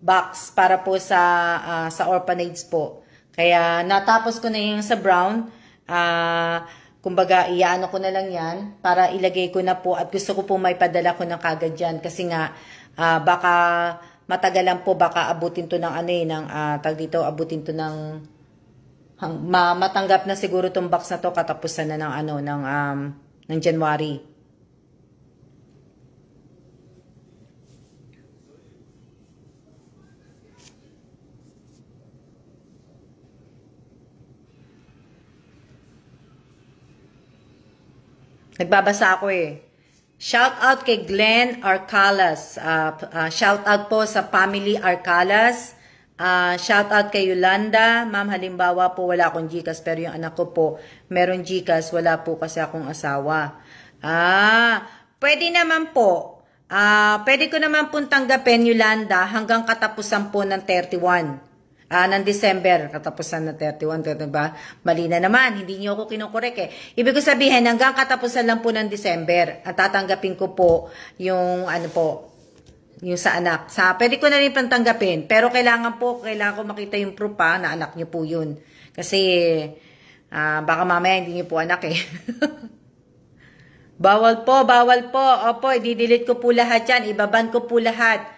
box para po sa orphanage po. Kaya natapos ko na yung sa brown. Kumbaga, iyaano ko na lang yan para ilagay ko na po at gusto ko po may padala ko na kagad yan. Kasi nga, baka matagalan po, baka abutin to ng abutin to ng matanggap na siguro tong box na to katapusan na ng January. Nagbabasa ako eh. Shout out kay Glenn Arcalas. Shout out po sa family Arcalas. Shout out kay Yolanda. Ma'am, halimbawa po wala akong GCash pero yung anak ko po meron GCash, wala po kasi akong asawa. Pwede naman po. Pwede ko naman pong tanggapin, Yolanda, hanggang katapusan po ng 31. Ng December, katapusan na 31, diba? Mali na naman, hindi niyo ako kinukorek eh. Ibig ko sabihin, hanggang katapusan lang po ng December, at tatanggapin ko po yung, yung sa anak. Pwede ko na rin pantanggapin, pero kailangan ko makita yung proof na anak niyo po yun. Kasi, baka mamaya hindi niyo po anak eh. Bawal po. Opo, i-delete ko po lahat yan, ibaban ko po lahat.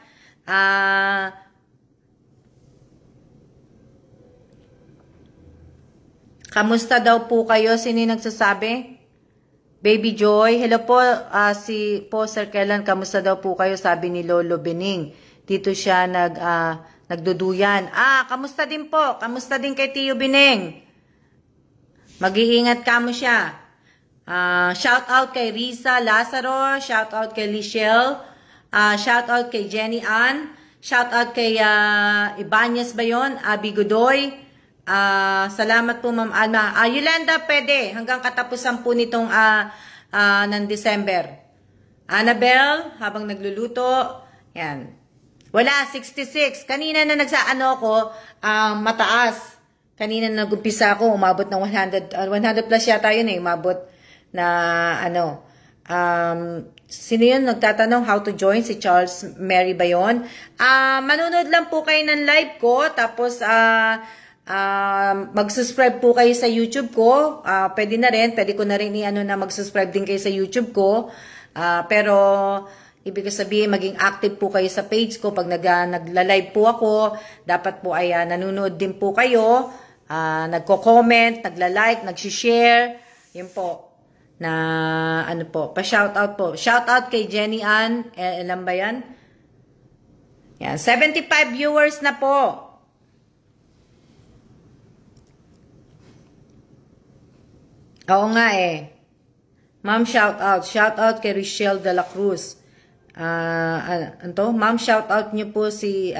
Kamusta daw po kayo? Sino yung nagsasabi? Baby Joy. Hello po, Sir Kellan. Kamusta daw po kayo? Sabi ni Lolo Bening. Dito siya nagduduyan. Kamusta din po? Kamusta din kay Tio Bening? Mag-iingat kamo siya. Shout out kay Risa Lazaro. Shout out kay Lichelle. Shout out kay Jenny Ann. Shout out kay Ibanez ba yun? Abby Godoy. Salamat po, Ma'am Alma. Yolanda, pwede. Hanggang katapusan po nitong ng December. Annabelle, habang nagluluto. Yan. Wala, 66. Kanina na ako, mataas. Kanina na nag-umpisa ako, umabot ng 100 plus yata yun eh. Umabot na sino yun nagtatanong how to join? Si Charles Mary ba yun? Manunod lang po kayo ng live ko. Tapos, mag-subscribe po kayo sa YouTube ko. Pwede ko na rin na mag-subscribe din kayo sa YouTube ko. Pero ibig sabihin maging active po kayo sa page ko pag nagla-live po ako. Dapat po ay nanonood din po kayo. Nagko-comment, nagla-like, nag-share. Yun po. Pa-shoutout po. Shoutout kay Jenny Ann. Alam ba yan? Yan, 75 viewers na po. Oo nga eh. Ma'am, shout out. Shout out kay Richelle de la Cruz. Ma'am, shout out niyo po si,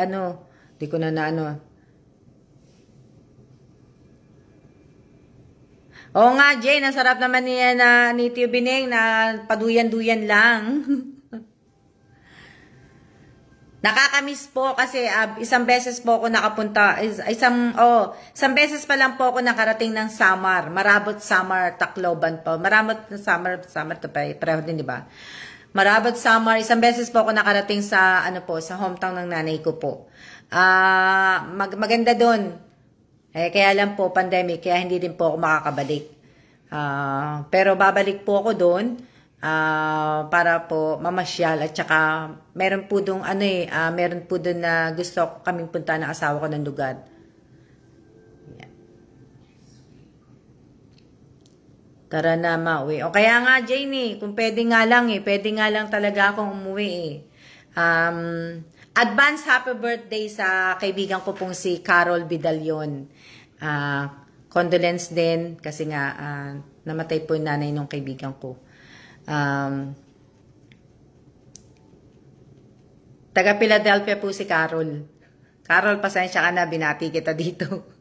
di ko na Oo nga, Jane, ang sarap naman niya ni Tio Bineng na paduyan-duyan lang. Nakakamiss po kasi isang beses po ako nakapunta, isang beses pa lang po ako nakarating ng Samar, Marabot, Samar, Tacloban po. Marabot, Samar to pa, pareho din, di ba? Marabot, Samar, isang beses po ako nakarating sa, sa hometown ng nanay ko po. Maganda doon. Kaya lang po, pandemic, kaya hindi din po ako makakabalik. Pero babalik po ako doon. Para po mamasyal at saka meron po doon meron po doon na gusto kaming punta ng asawa ko ng lugar. Yan. Tara na mauwi. O kaya nga Janie, kung pwede nga lang talaga akong umuwi Advance happy birthday sa kaibigan ko pong si Carol Bidalion. Condolence din kasi nga namatay po yung nanay ng kaibigan ko. Taga Philadelphia po si Carol. Carol, pasensya ka na, binati kita dito.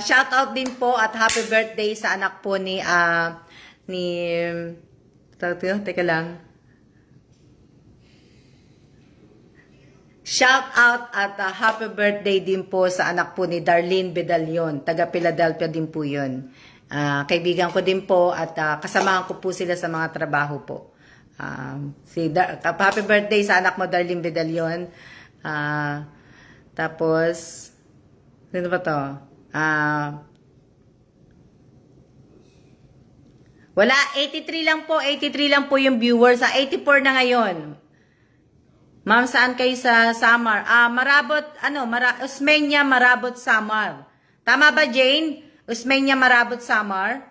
Shout out din po at happy birthday sa anak po teka lang. Shout out at happy birthday din po sa anak po ni Darlene Bedalion. Taga Philadelphia din po yun. Kaibigan ko din po at kasamahan ko po sila sa mga trabaho po. Happy birthday sa anak mo, Darlene Bedalion. Tapos, ano ba to? Wala, 83 lang po yung viewers. 84 na ngayon. Ma'am, saan kayo sa Samar? Marabot, Usmeña, Marabot, Samar. Tama ba, Jane? Usmeña, Marabot, Samar?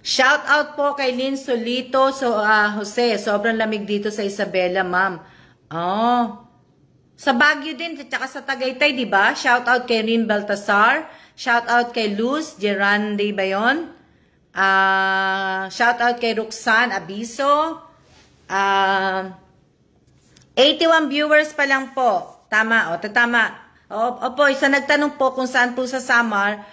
Shout out po kay Lynn Solito, Jose. Sobrang lamig dito sa Isabela, ma'am. Sa Baguio din, tsaka sa Tagaytay, di ba? Shout out kay Rin Baltasar. Shout out kay Luz Gerande ba yun? Shout out kay Roxanne Abiso. 81 viewers pa lang po. Tama, tama. Opo, isa nagtanong po kung saan po sa Samar.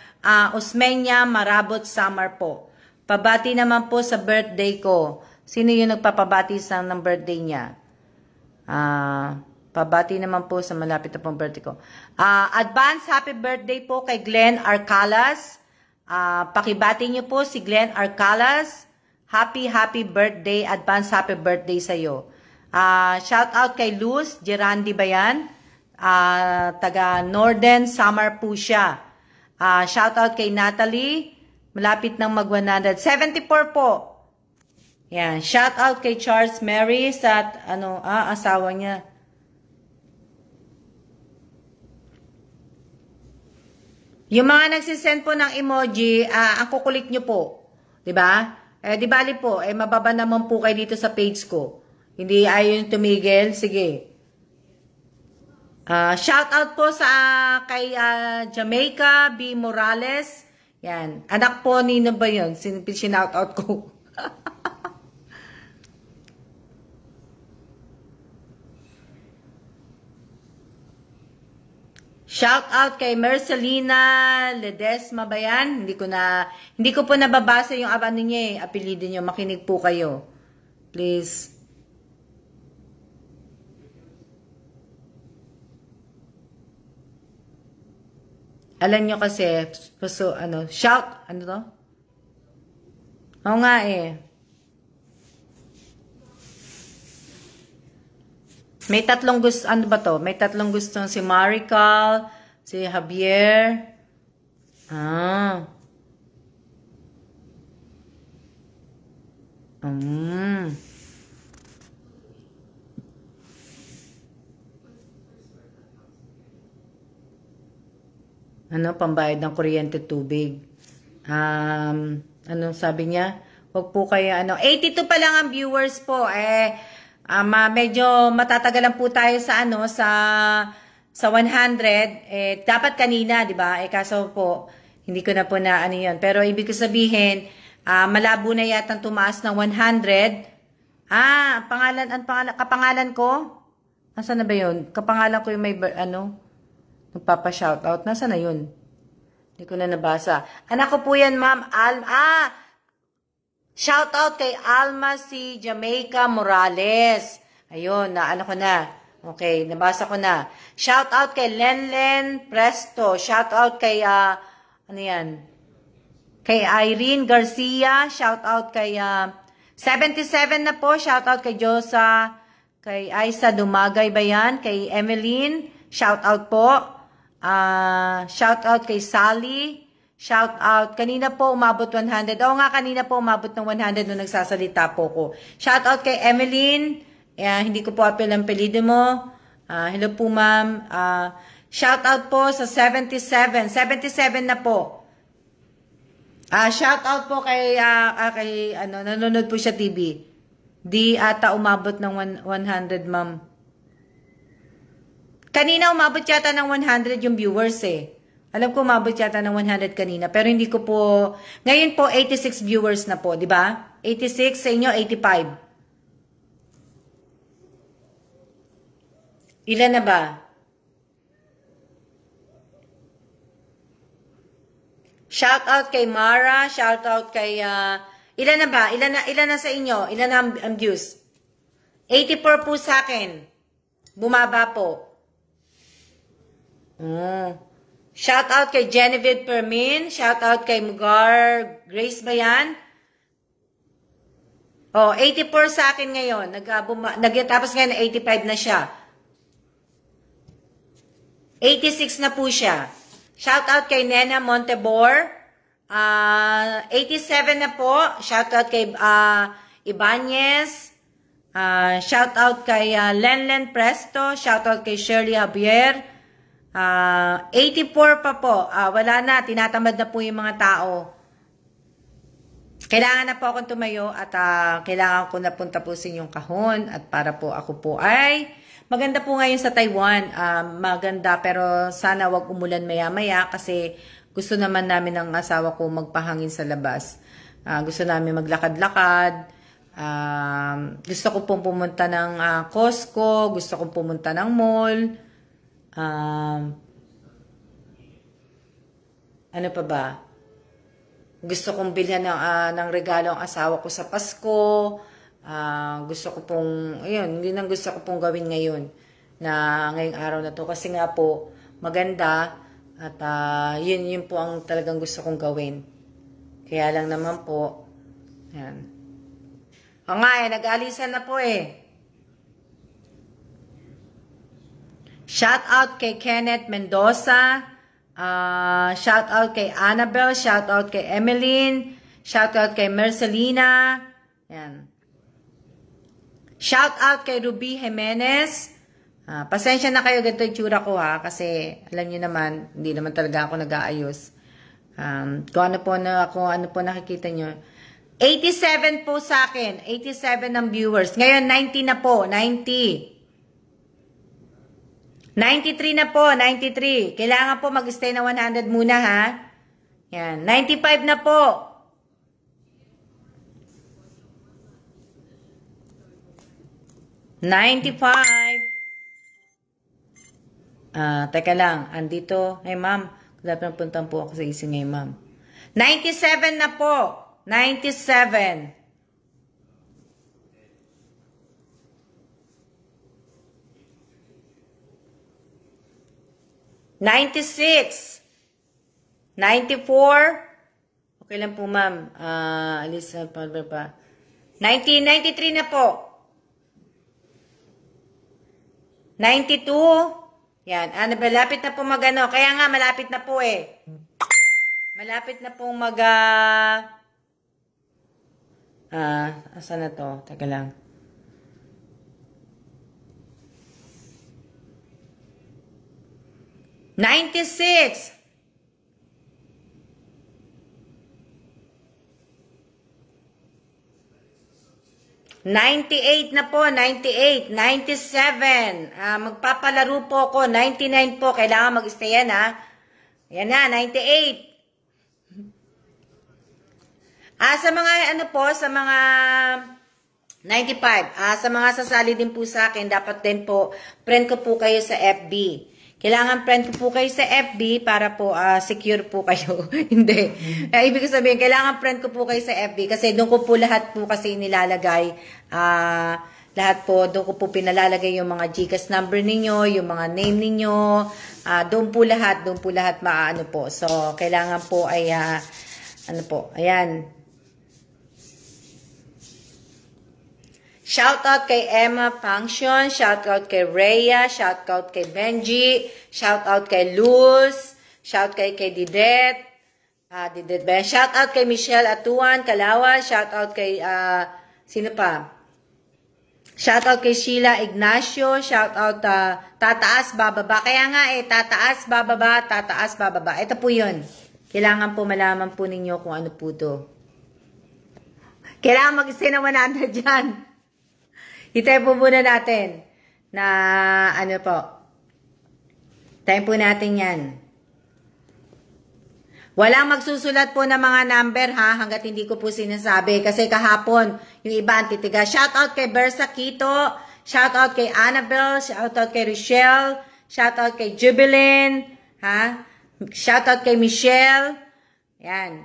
Usmeña, Marabot, Samar po. Pabati naman po sa birthday ko. Sino yung nagpapabati ng birthday niya? Pabati naman po sa malapit na pong birthday ko. Advance happy birthday po kay Glenn Arcalas. Pakibati niyo po si Glenn Arcalas. Happy birthday. Advance happy birthday sa'yo. Shout out kay Luz Gerandi ba yan? Taga Northern Samar po siya. Shout out kay Natalie. Malapit ng mag 174 po. Yan. Shout out kay Charles Mary sa asawa niya. Yung mga nagsisend po ng emoji, ang kukulit nyo po. Diba? Di bali po, mababa naman po kayo dito sa page ko. Hindi ayaw yung tumigil. Sige. Shout out po kay Jamaica B. Morales. Yan. Anak po nino ba yun? Shout out ko. Shout out kay Mercelina Ledesma ba yan? Hindi ko po nababasa yung niya apelido niyo. Makinig po kayo. Please. Alam nyo kasi, shout, to? Oo nga May tatlong gusto, ba to? May tatlong gustong si Marical, si Javier. Pambayad ng kuryente, tubig. Sabi niya? Huwag po kayo, 82 pa lang ang viewers po. Medyo matatagalan po tayo sa sa 100, dapat kanina, di ba? Kaso po, hindi ko na po na ano yun. Pero ibig ko sabihin, malabo na yatang tumaas ng 100. Kapangalan ko? Nasaan na ba yun? Kapangalan ko yung may, nagpapa-shoutout. Nasaan na yun? Hindi ko na nabasa. Anak ko po yan, ma'am. Shoutout kay Alma si Jamaica Morales. Ayun, naano ko na. Okay, nabasa ko na. Shoutout kay Lenlen Presto. Shoutout kay, ano yan? Kay Irene Garcia. Shoutout kay, 77 na po. Shoutout kay Josa. Kay Aisa Dumagay ba yan? Kay Emeline. Shoutout po. Shoutout kay Sally. Shoutout. Kanina po umabot 100. Oo nga, kanina po umabot ng 100 nung nagsasalita po ko. Shoutout kay Emeline. Hindi ko po apel ang pelido mo. Hello po, ma'am. Shoutout po sa 77. 77 na po. Shoutout po kay, nanonood po siya TV. Di ata umabot ng 100, ma'am. Kanina umabot yata ng 100 yung viewers eh. Alam ko umabot yata ng 100 kanina. Pero hindi ko po, ngayon po 86 viewers na po, di ba? 86 sa inyo, 85. Ilan na ba? Shout out kay Mara, shout out kay ilan na ba? Ilan na sa inyo? Ilan na ang views? 84 po sa akin. Bumaba po. Shout out kay Genevieve Permin, shout out kay Mugar Grace ba yan? 84 sa akin ngayon. Tapos ngayon 85 na siya. 86 na po siya. Shoutout kay Nena Montebor. 87 na po. Shoutout kay Ibanez. Shoutout kay Lenlen Presto. Shoutout kay Shirley Javier. 84 pa po. Wala na. Tinatamad na po yung mga tao. Kailangan na po akong tumayo at kailangan ko na pong tapusin yung kahon. At para po ako po ay maganda po ngayon sa Taiwan. Maganda pero sana wag umulan maya-maya kasi gusto naman namin ng asawa ko magpahangin sa labas. Gusto namin maglakad-lakad. Gusto ko pong pumunta ng Costco. Gusto kong pumunta ng mall. Ano pa ba? Gusto kong bilhan ng regalo ang asawa ko sa Pasko. Gusto ko pong, ayun, yun ang gusto ko pong gawin ngayon na ngayong araw na to. Kasi nga po, maganda at yun po ang talagang gusto kong gawin. Kaya lang naman po, yan. Nag-alisan na po eh. Shout out kay Kenneth Mendoza. Shout out kay Annabelle. Shout out kay Emeline. Shout out kay Mercelina. Yan. Shout out kay Ruby Jimenez. Pasensya na kayo, ganito yung tsura ko kasi alam niyo naman, hindi naman talaga ako nag-aayos. Kung ano po nakikita niyo. 87 po sa akin. 87 ng viewers. Ngayon, 90 na po. 90. 93 na po. 93. Kailangan po mag-stay na 100 muna ha. Yan. 95 na po. Teka lang. Andito. Hey, ma'am. Dapat puntang po ako sa ising ngayon, ma'am. 97 na po. 97. 96. 94. Okay lang po, ma'am. Alis na pa. 1993 na po. 92. Yan. Malapit na po magano. Kaya nga, malapit na po eh. Malapit na pong asan na to? Teka lang. '96. 98 na po, 98, 97. Magpapalaro po ako, 99 po. Kailangan mag-stay yan, ha? Yan na, 98. Sa mga, ano po, sa mga 95. Sa mga sasali din po sa akin, dapat din po, friend ko po kayo sa FB. Kailangan friend ko po kayo sa FB para po secure po kayo. Hindi. Ibig ko sabihin, kailangan friend ko po kayo sa FB kasi doon ko po lahat po kasi nilalagay. Lahat po, doon ko po pinalalagay yung mga GCash number ninyo, yung mga name ninyo. Doon po lahat maano po. So, kailangan po ay, ano po, ayan. Shoutout kay Emma Function, shoutout kay Rhea, shoutout kay Benji, shoutout kay Luz, shoutout kay Didet, shoutout kay Michelle Atuan, Kalawa, shoutout kay, sino pa? Shoutout kay Sheila Ignacio, shoutout, tataas, bababa. Kaya nga tataas, bababa, tataas, bababa. Ito po yun. Kailangan po malaman po ninyo kung ano po to. Kailangan mag-stay na 100 dyan. Hintay po muna natin na ano po. Time po natin yan. Walang magsusulat po ng mga number ha hanggat hindi ko po sinasabi. Kasi kahapon yung iba ang titiga. Shoutout kay Bersa Quito. Shoutout kay Annabelle. Shoutout kay Rochelle. Shoutout kay Jubilin. Ha? Shoutout kay Michelle. Yan.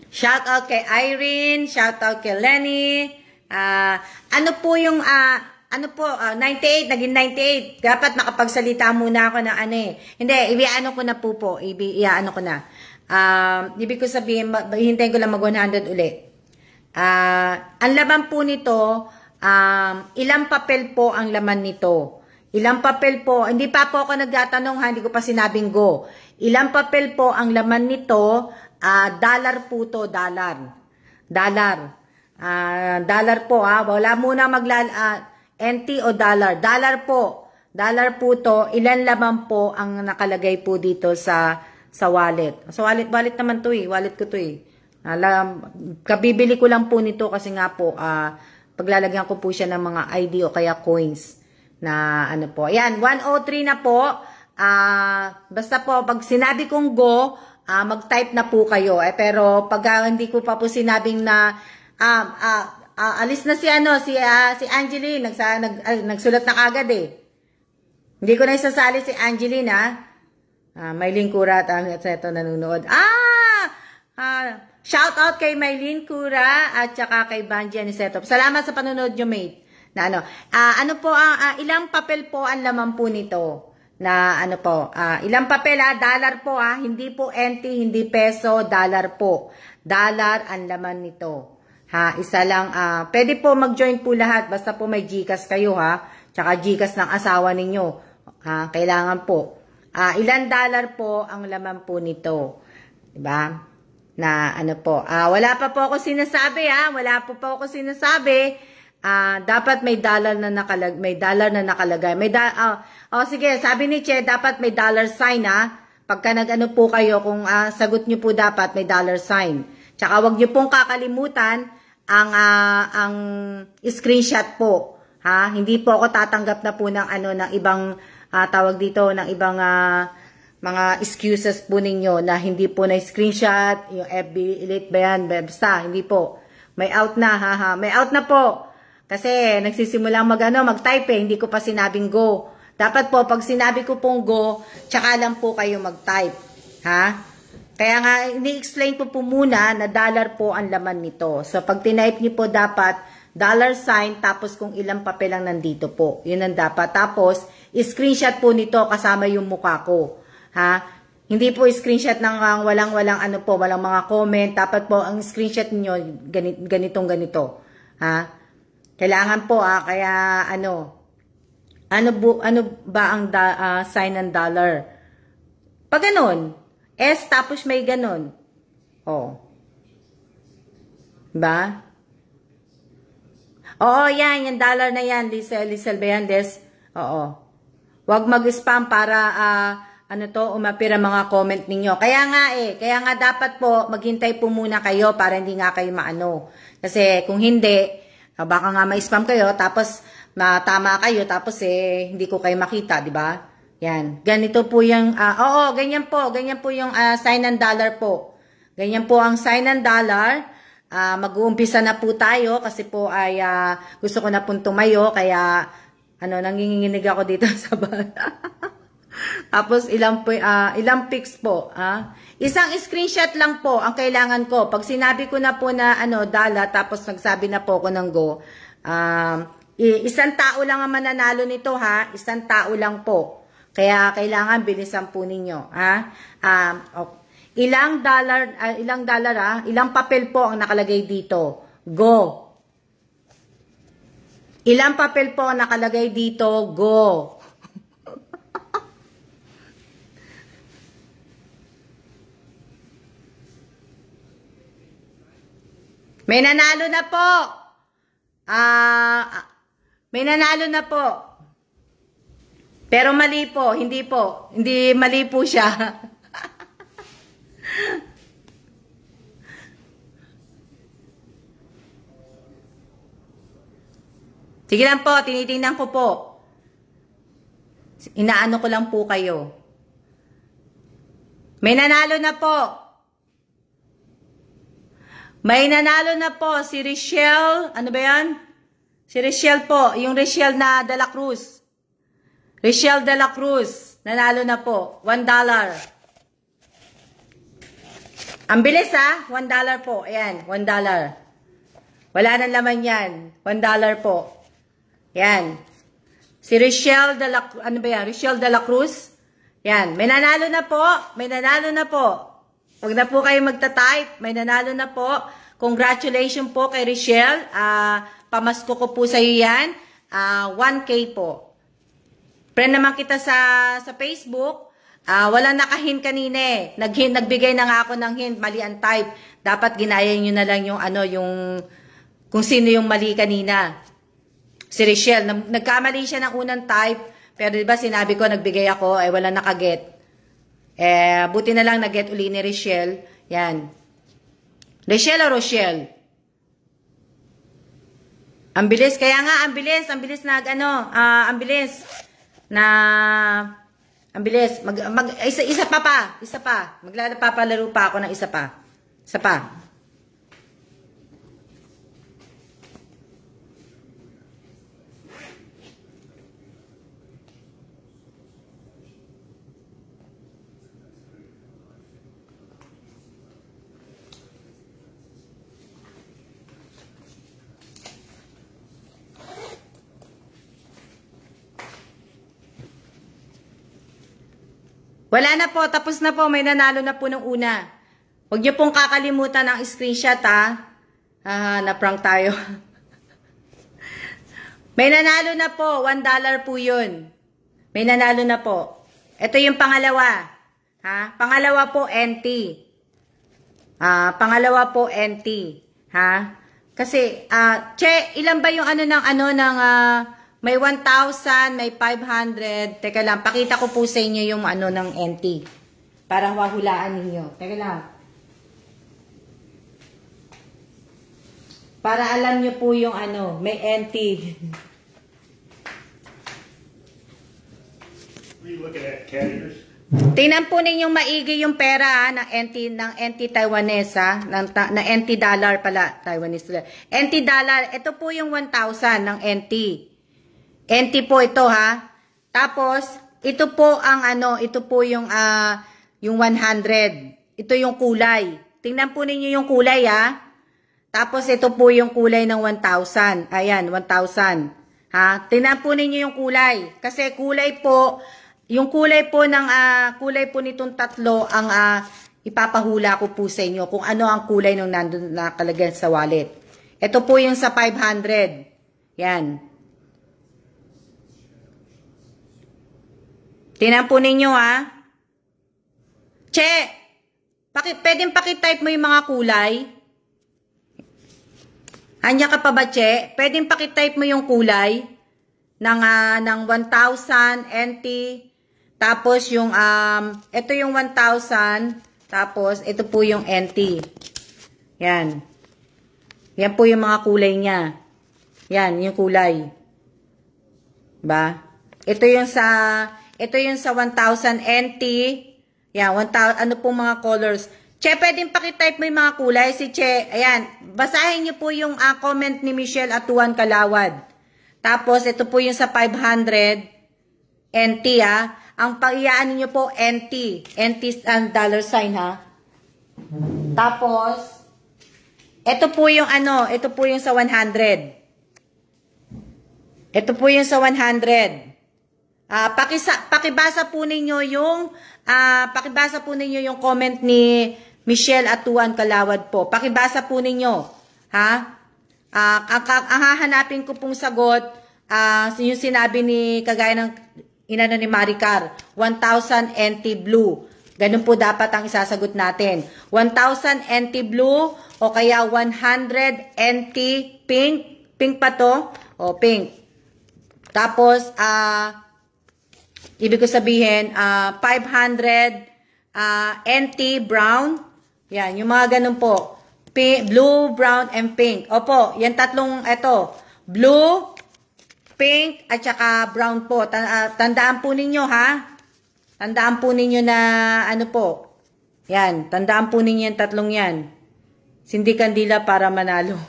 Shoutout kay Irene. Shoutout kay Lenny. Ano po yung 98, naging 98. Dapat makapagsalita muna ako ng ano eh. Hindi, ibiano ko na po. Ibiano ko na. Ibig ko sabihin, hintayin ko lang mag 100 uli. Ang laman po nito, ilang papel po ang laman nito? Ilang papel po? Hindi pa po ako nagtatanong ha, hindi ko pa sinabing go. Ilang papel po ang laman nito? Dollar po to, dollar. Dollar. Dollar po ha. Wala muna NT o dollar. Dollar po. Dollar po to. Ilan laman po ang nakalagay po dito sa wallet. Sa wallet naman to eh. Wallet ko to eh. Kabibili ko lang po nito kasi nga po paglalagyan ko po siya ng mga ID o kaya coins na ano po. Ayan, 103 na po. Basta po pag sinabi kong go, mag-type na po kayo. Pero pag hindi ko pa po sinabing na alis na si Angeline, nagsulat na kagad eh. Hindi ko na isasali si Angeline ha. Maylin Cura, ito nanonood. Shout out kay Maylin Cura at saka kay Banji Anisetop. Salamat sa panonood nyo, mate. Na ano po ilang papel po ang laman po nito? Na ano po, ilang papel dollar po hindi po NT, hindi peso, dollar po. Dollar ang laman nito. Isa lang, pwede po mag-join po lahat, basta po may GCash kayo tsaka GCash ng asawa ninyo. Kailangan po. Ilan dollar po ang laman po nito? Diba? Na ano po, wala pa po ako sinasabi wala po ako sinasabi. Dapat may dollar na nakalagay, sige, sabi ni Che, dapat may dollar sign pagka nag-ano po kayo, kung sagot nyo po dapat may dollar sign. Tsaka wag nyo pong kakalimutan ang screenshot po. Hindi po ako tatanggap na po ng ng ibang tawag dito, ng ibang mga excuses po ninyo na hindi po na screenshot, yung FB Elite ba yan, basta, hindi po. May out na, may out na po. Kasi nagsisimula mag-type hindi ko pa sinabing go. Dapat po, pag sinabi ko pong go, tsaka lang po kayo mag-type. Kaya nga, ini-explain po muna na dollar po ang laman nito. So, pag tinype niyo po dapat, dollar sign, tapos kung ilang papel lang nandito po. Yun ang dapat. Tapos, screenshot po nito kasama yung mukha ko. Hindi po screenshot ng walang walang mga comment. Dapat po, ang screenshot niyo ganito. Kailangan po, kaya ano ba ang sign ng dollar? Pag ganun, S tapos may ganon. Diba? Oo, yan. Yung dollar na yan. Lisel ba yan, Des? Oo. Huwag mag-spam para, umapira mga comment ninyo. Kaya nga dapat po, maghintay po muna kayo para hindi nga kayo maano. Kasi kung hindi, Baka nga ma-spam kayo, tapos matama kayo, tapos hindi ko kayo makita, di ba? Yan. Ganito po yung, ganyan po yung sign ng dollar po. Ganyan po ang sign ng dollar. Mag-uumpisa na po tayo kasi po ay gusto ko na pong tumayo, kaya nanginginig ako dito sa bata. Tapos ilang pics po. Isang screenshot lang po ang kailangan ko. Pag sinabi ko na po na dollar, tapos nagsabi na po ako ng go, isang tao lang ang mananalo nito ha. Isang tao lang po. Kaya kailangan bilisan po ninyo. Ilang dollar ilang papel po ang nakalagay dito. Go. Ilang papel po ang nakalagay dito. Go. May nanalo na po. May nanalo na po. Pero mali po, hindi po. Hindi mali po siya. Sige lang po, tinitingnan ko po. Inaano ko lang po kayo. May nanalo na po. May nanalo na po si Richelle. Ano ba yan? Si Richelle po. Yung Richelle na De La Cruz. Richelle De La Cruz. Nanalo na po. $1. Ang bilis $1 po. Ayan, $1. Wala nang laman yan. $1 po. Yan. Si Richelle De La Cruz. Ano ba yan? Richelle De La Cruz. Yan. May nanalo na po. May nanalo na po. Huwag na po kayo magta-type. May nanalo na po. Congratulations po kay Richelle. Pamasko ko po sa iyo yan. 1K po. Friend naman kita sa Facebook. Walang naka-hint kanina nagbigay na nga ako ng hint. Mali ang type. Dapat ginaya nyo na lang yung kung sino yung mali kanina. Si Richelle. Nagkamali siya ng unang type. Pero diba sinabi ko nagbigay ako. Walang nakaget. Buti na lang nag-get uli ni Richelle. Yan. Richelle o Rochelle? Ang bilis. Kaya nga, ang bilis. Ang bilis na, ang bilis. Ang bilis. Isa pa. Isa pa. Magpapalaro pa ako ng isa pa. Isa pa. Wala na po, tapos na po, may nanalo na po nung una. Huwag niyo pong kakalimutan ang screenshot na-prank tayo. May nanalo na po, $1 po yun. May nanalo na po. Ito yung pangalawa. Pangalawa po, NT. Pangalawa po, NT. Kasi, ilan ba yung may 1,000, may 500. Teka lang, pakita ko po sa inyo yung ng NT. Para mahulaan ninyo. Teka lang. Para alam nyo po yung may NT. We looking at carriers. Tingnan po ninyong maigi yung pera ng NT Taiwanese ng NT dollar pala. Taiwanese. NT dollar, ito po yung 1,000 ng NT. NT po ito Tapos ito po ang ito po yung 100. Ito yung kulay. Tingnan po ninyo yung kulay Tapos ito po yung kulay ng 1,000. Ayan, 1,000. Tingnan po ninyo yung kulay. Kasi yung kulay po nitong tatlo ang ipapahula ko po sa inyo kung ano ang kulay nung nandun nakalagay sa wallet. Ito po yung sa 500. Yan. Tingnan po ninyo Che, pwedeng pakitype mo yung mga kulay. Anya ka pa ba, Che? Pwedeng pakitype mo yung kulay ng 1,000 NT. Tapos yung ito yung 1,000, tapos ito po yung NT. Yan. Yan po yung mga kulay niya. Yan, yung kulay. Ba? Ito yung sa 1,000 NT. Yan, 1,000, ano pong mga colors. Che, pwedeng pakitype mo yung mga kulay. Si Che, ayan, basahin niyo po yung comment ni Michelle Atuan Kalawad. Tapos, ito po yung sa 500 NT, ha. Ang pag-iaan niyo po, NT. NT ang dollar sign, ha. Tapos, ito po yung ito po yung sa 100. Ito po yung sa 100. Pakibasa po ninyo yung comment ni Michelle Atuan Kalawad po. Pakibasa po ninyo, ha? Ang hahanapin ko pong sagot, yung sinabi ni kagaya ng inano ni Maricar, 1,000 NT blue. Ganun po dapat ang isasagot natin. 1,000 NT blue o kaya 100 NT pink. Pink pa to? O, pink. Tapos, ibig ko sabihin, 500 NT brown. Yan, yung mga ganun po. Pink, blue, brown, and pink. Opo, yan tatlong, ito. Blue, pink, at saka brown po. Tandaan po ninyo, ha? Tandaan po ninyo na, ano po. Yan, tandaan po ninyo yung tatlong yan. Sindi kandila para manalo.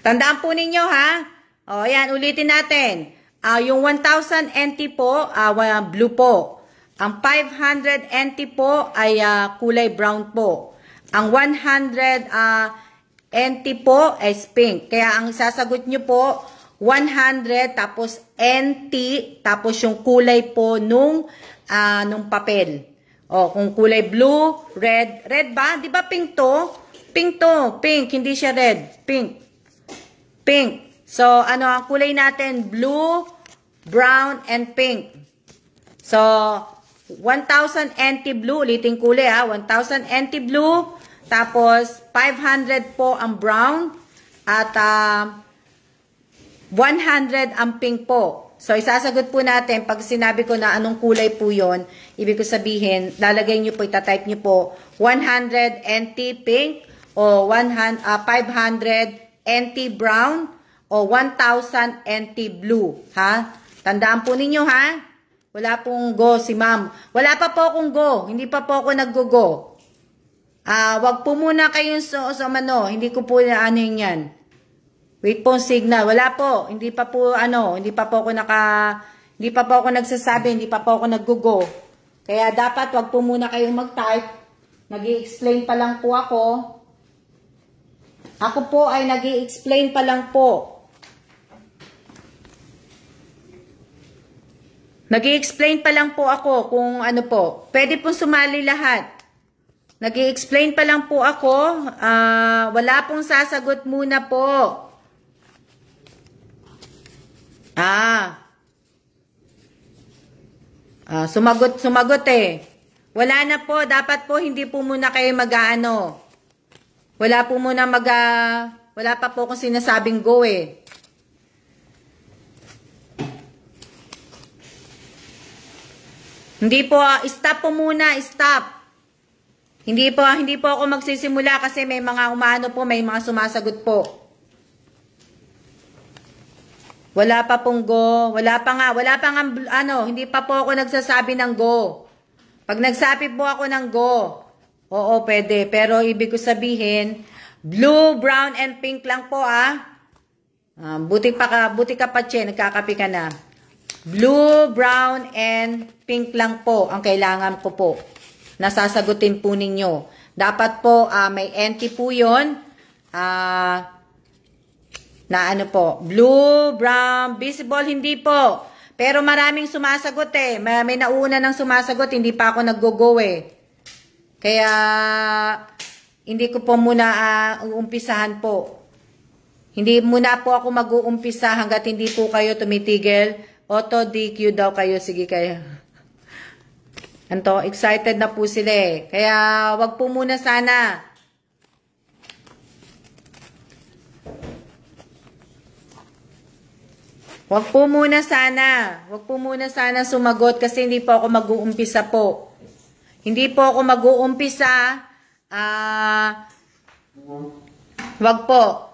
Tandaan po ninyo, ha? O, yan, ulitin natin. Yung 1,000 NT po, blue po. Ang 500 NT po ay kulay brown po. Ang 100 NT po is pink. Kaya ang sasagot nyo po, 100 tapos NT tapos yung kulay po nung papel. O, kung kulay blue, red. Red ba? Di ba pink to? Pink to. Pink. Hindi siya red. Pink. Pink. So, ang kulay natin? Blue, brown, and pink. So, 1,000 NT blue, ulitin kulay 1,000 NT blue, tapos 500 po ang brown, at 100 ang pink po. So, isasagot po natin, pag sinabi ko na anong kulay po yon, ibig ko sabihin, lalagay nyo po, itatype nyo po, 100 NT pink, o 500 NT brown, o 1,000 NT blue, ha? Tandaan po ninyo, ha? Wala pong go si ma'am. Wala pa po akong go. Hindi pa po ako nag-go. Wag po muna kayong hindi ko po ano yan. Wait po signal. Wala po. Hindi pa po hindi pa po ako nagsasabi, hindi pa po ako nag-go. Kaya dapat wag po muna kayong mag-type. Nag-i-explain pa lang po ako. Ako po ay nag-i-explain pa lang po. Nag-i-explain pa lang po ako kung ano po. Pwede pong sumali lahat. Nag-i-explain pa lang po ako. Wala pong sasagot muna po. Sumagot eh. Wala na po. Dapat po hindi po muna kayo mag-ano. Wala po muna wala pa po kung sinasabing go eh. Hindi po, stop po muna, stop. Hindi po ako magsisimula kasi may mga may mga sumasagot po. Wala pa pong go, wala pa nga, hindi pa po ako nagsasabi ng go. Pag nagsabi po ako ng go, oo, pwede. Pero ibig ko sabihin, blue, brown, and pink lang po buti ka pa, Che, nagkakapi ka na. Blue, brown, and pink lang po ang kailangan ko po. Nasasagutin po ninyo. Dapat po may NT po yun. Na ano po. Blue, brown, visible, hindi po. Pero maraming sumasagot eh. May nauna ng sumasagot, hindi pa ako nag-go eh. Kaya, hindi ko po muna uumpisahan po. Hindi muna po ako mag-uumpisa hanggat hindi po kayo tumitigil. Auto DQ daw kayo. Sige kayo. Anto, excited na po sila eh. Kaya, wag po muna sana. Wag po muna sana. Wag po muna sana sumagot kasi hindi po ako mag-uumpisa po. Hindi po ako mag-uumpisa. Wag po.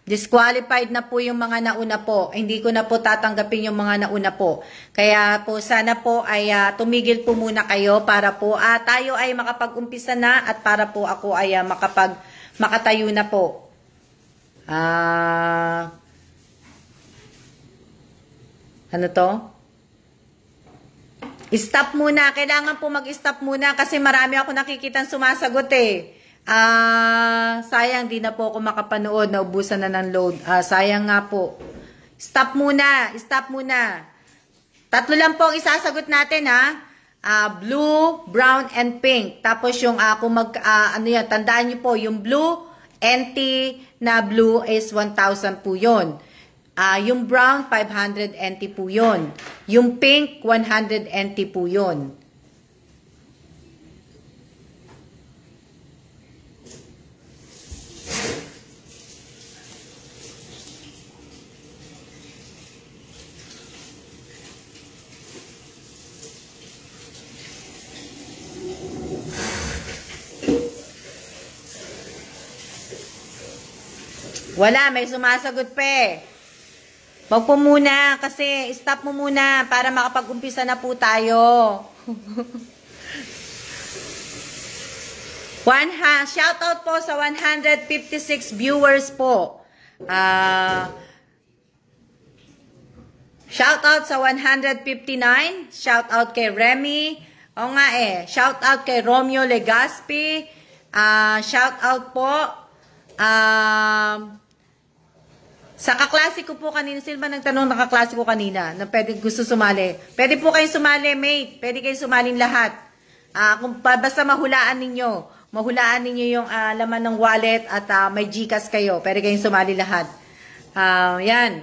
Disqualified na po yung mga nauna po. Hindi ko na po tatanggapin yung mga nauna po. Kaya po sana po ay tumigil po muna kayo para po tayo ay makapag-umpisa na at para po ako ay makatayo na po. Ano to? Stop muna. Kailangan po mag-stop muna kasi marami ako nakikitang sumasagot eh. Sayang di na po ako makapanood, naubusan na ng load. Sayang nga po. Stop muna, stop muna. Tatlo lang po ang isasagot natin ha. Blue, brown, and pink. Tapos yung ano yan, tandaan niyo po, yung blue, NT na blue is 1,000 po yun. Yung brown, 500 NT po yun. Yung pink, 100 NT po yun. Wala, may sumasagot pa eh. Wag po muna kasi stop mo muna para makapag-umpisa na po tayo. Shoutout po sa 156 viewers po. Shoutout sa 159. Shoutout kay Remy. O nga eh. Shoutout kay Romeo Legaspi. Shoutout po. Sa kaklase ko po kanina, sino ba nagtanong na kaklase ko kanina na pwede gusto sumali? Pwede po kayong sumali, mate. Pwede kayong sumalin lahat. Kung basta mahulaan ninyo yung laman ng wallet at may GCash kayo. Pwede kayong sumali lahat. Yan.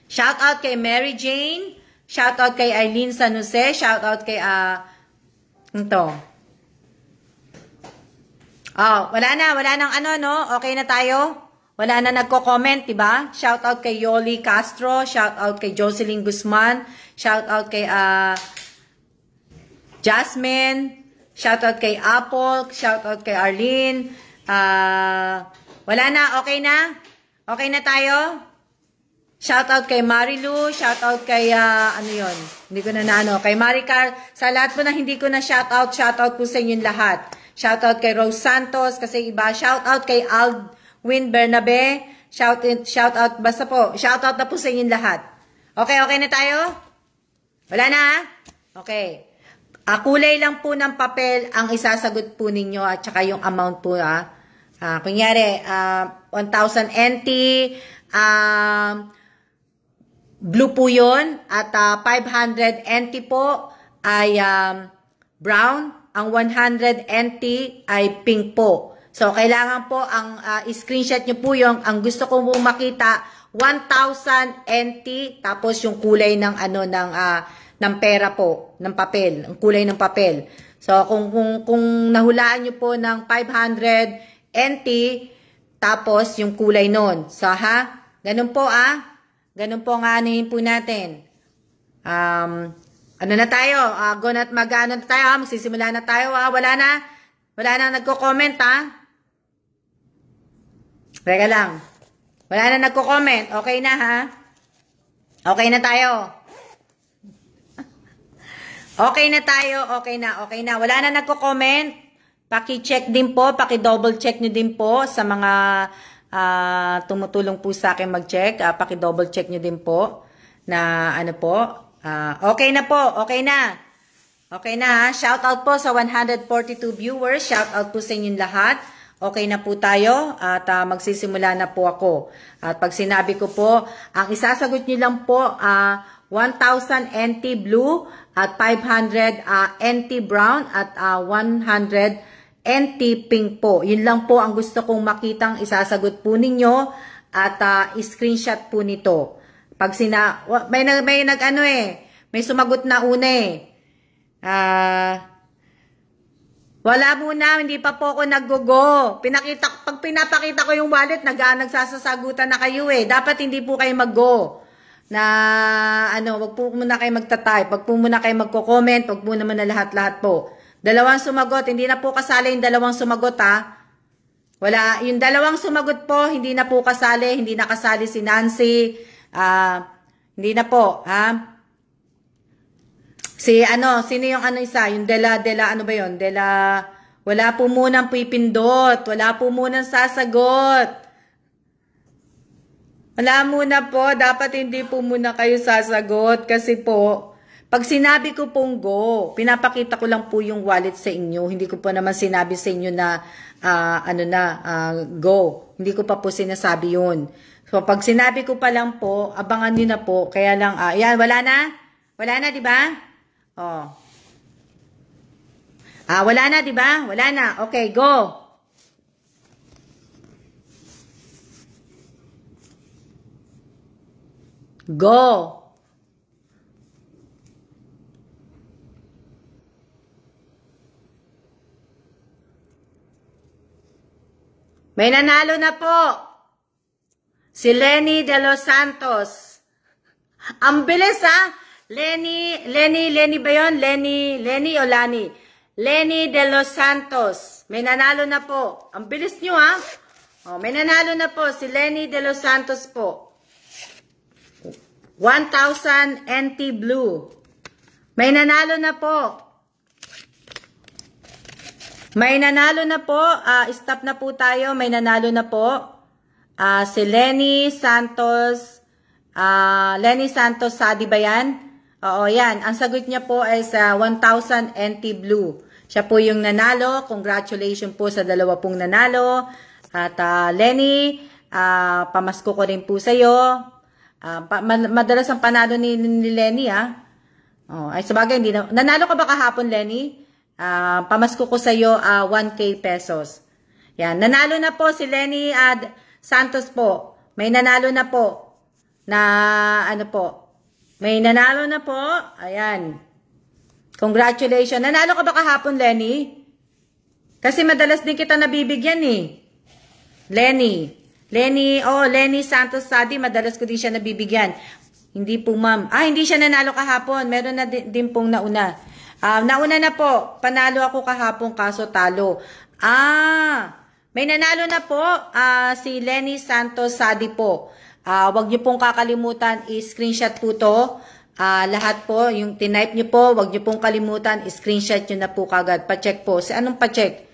Shout out kay Mary Jane. Shout out kay Eileen San Jose. Shout out kay ito. Wala nang ano, no? Okay na tayo? Wala na nagko-comment, diba? Shout out kay Yoli Castro, shout out kay Jocelyn Guzman, shout out kay Jasmine, shout out kay Apple, shout out kay Arlene. Wala na, okay na? Okay na tayo? Shout out kay Marilu, shout out kay ano 'yon? Hindi ko na kay Maricar. Sa lahat po na hindi ko na shout out po sa inyong lahat. Shout out kay Rose Santos kasi iba, shout out kay Win Bernabe, shout out, basta po, shout out na po sa inyong lahat. Okay na tayo? Wala na? Okay. Kulay lang po ng papel ang isasagot po ninyo at saka yung amount po kunyari, 1,000 NT, blue po yun, at 500 NT po ay brown, ang 100 NT ay pink po. So, kailangan po, ang screenshot nyo po yung, ang gusto ko pong makita, 1,000 NT, tapos yung kulay ng, ng pera po, ng papel, ang kulay ng papel. So, kung nahulaan nyo po ng 500 NT, tapos yung kulay nun. So, ganun po, ganun po nga anuhin po natin. Ano na tayo? Mag-ano na tayo, magsisimula na tayo, Wala na nagko-comment, Teka lang. Wala na nagko-comment. Okay na, Okay na tayo. Okay na. Wala na nagko-comment. Paki-check din po, paki-double check nyo din po sa mga tumutulong po sa akin mag-check. Paki-double check nyo din po na ano po. Okay na po. Okay na. Shout out po sa 142 viewers. Shout out po sa inyong lahat. Okay na po tayo at magsisimula na po ako. At pag sinabi ko po, ang isasagot nyo lang po 1,000 NT blue at 500 NT brown at 100 NT pink po. Yun lang po ang gusto kong makitang isasagot po ninyo at screenshot po nito. Pag may sumagot na una wala muna, hindi pa po ako nag-go. Pag pinapakita ko yung wallet, nagsasasagutan na kayo Dapat hindi po kayo mag-go. Wag po muna kayo magta-type, wag po muna kayo magko-comment, wag po naman na lahat-lahat po. 2 sumagot, hindi na po kasali yung 2 sumagot Wala, yung dalawang sumagot po, hindi na po kasali, hindi na kasali si Nancy. Hindi na po, ha? Sino yung isa? Yung ano ba yun? Wala po munang pipindot. Wala po munang sasagot. Wala muna po. Dapat hindi po muna kayo sasagot. Kasi po, pag sinabi ko pong go, pinapakita ko lang po yung wallet sa inyo. Hindi ko po naman sinabi sa inyo na, go. Hindi ko pa po sinasabi yun. So, pag sinabi ko pa lang po, abangan nyo na po. Kaya lang, yan, wala na? Wala na, di ba? Oh. Wala na, di ba? Wala na. Okay, go. Go. May nanalo na po. Si Lenny de los Santos. Ang bilis, ha? Lenny ba yun? Lenny o Lani? Lenny de los Santos. May nanalo na po. Ang bilis nyo, ha? May nanalo na po. Si Lenny de los Santos po. 1,000 NT Blue. May nanalo na po. May nanalo na po. Stop na po tayo. May nanalo na po. Si Lenny Santos. Lenny Santos, Sadi ba yan? Oo, yan. Ang sagot niya po ay sa 1,000 NT Blue. Siya po yung nanalo. Congratulations po sa dalawa pong nanalo. At Lenny, pamasko ko rin po sa'yo. Madalas ang panalo ni Lenny, ha? Ay, sabagay, hindi na. Nanalo ka ba kahapon, Lenny? Pamasko ko sa'yo 1K pesos. Yan. Nanalo na po si Lenny Santos po. May nanalo na po. May nanalo na po. Ayan. Congratulations. Nanalo ka ba kahapon, Lenny? Kasi madalas din kita nabibigyan, eh. Lenny Santos Sadi, madalas ko din siya nabibigyan. Hindi po, ma'am. Hindi siya nanalo kahapon. Meron na din pong nauna. Nauna na po. Panalo ako kahapon, kaso talo. May nanalo na po. Si Lenny Santos Sadi po. Wag niyo pong kakalimutan, i-screenshot po to. Lahat po, yung tinype niyo po, wag niyo pong kalimutan, i-screenshot niyo na po kagad. Pa-check po. Anong pa-check?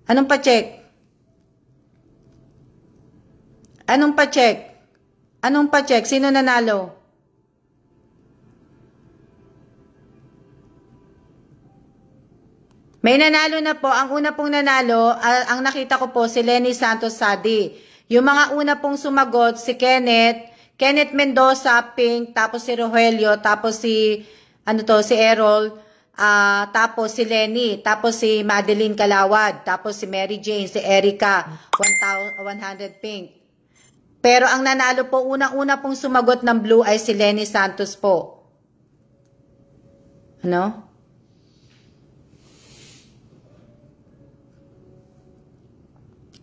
Anong pa-check? Anong pa-check? Anong pa-check? Sino nanalo? May nanalo na po. Ang una pong nanalo, ang nakita ko po, si Lenny Santos Sadi. Yung mga una pong sumagot, si Kenneth Mendoza, Pink, tapos si Rogelio, tapos si Errol, tapos si Lenny, tapos si Madeline Calawad, tapos si Mary Jane, si Erica, 100 Pink. Pero ang nanalo po, unang-una pong sumagot ng blue ay si Lenny Santos po. Ano?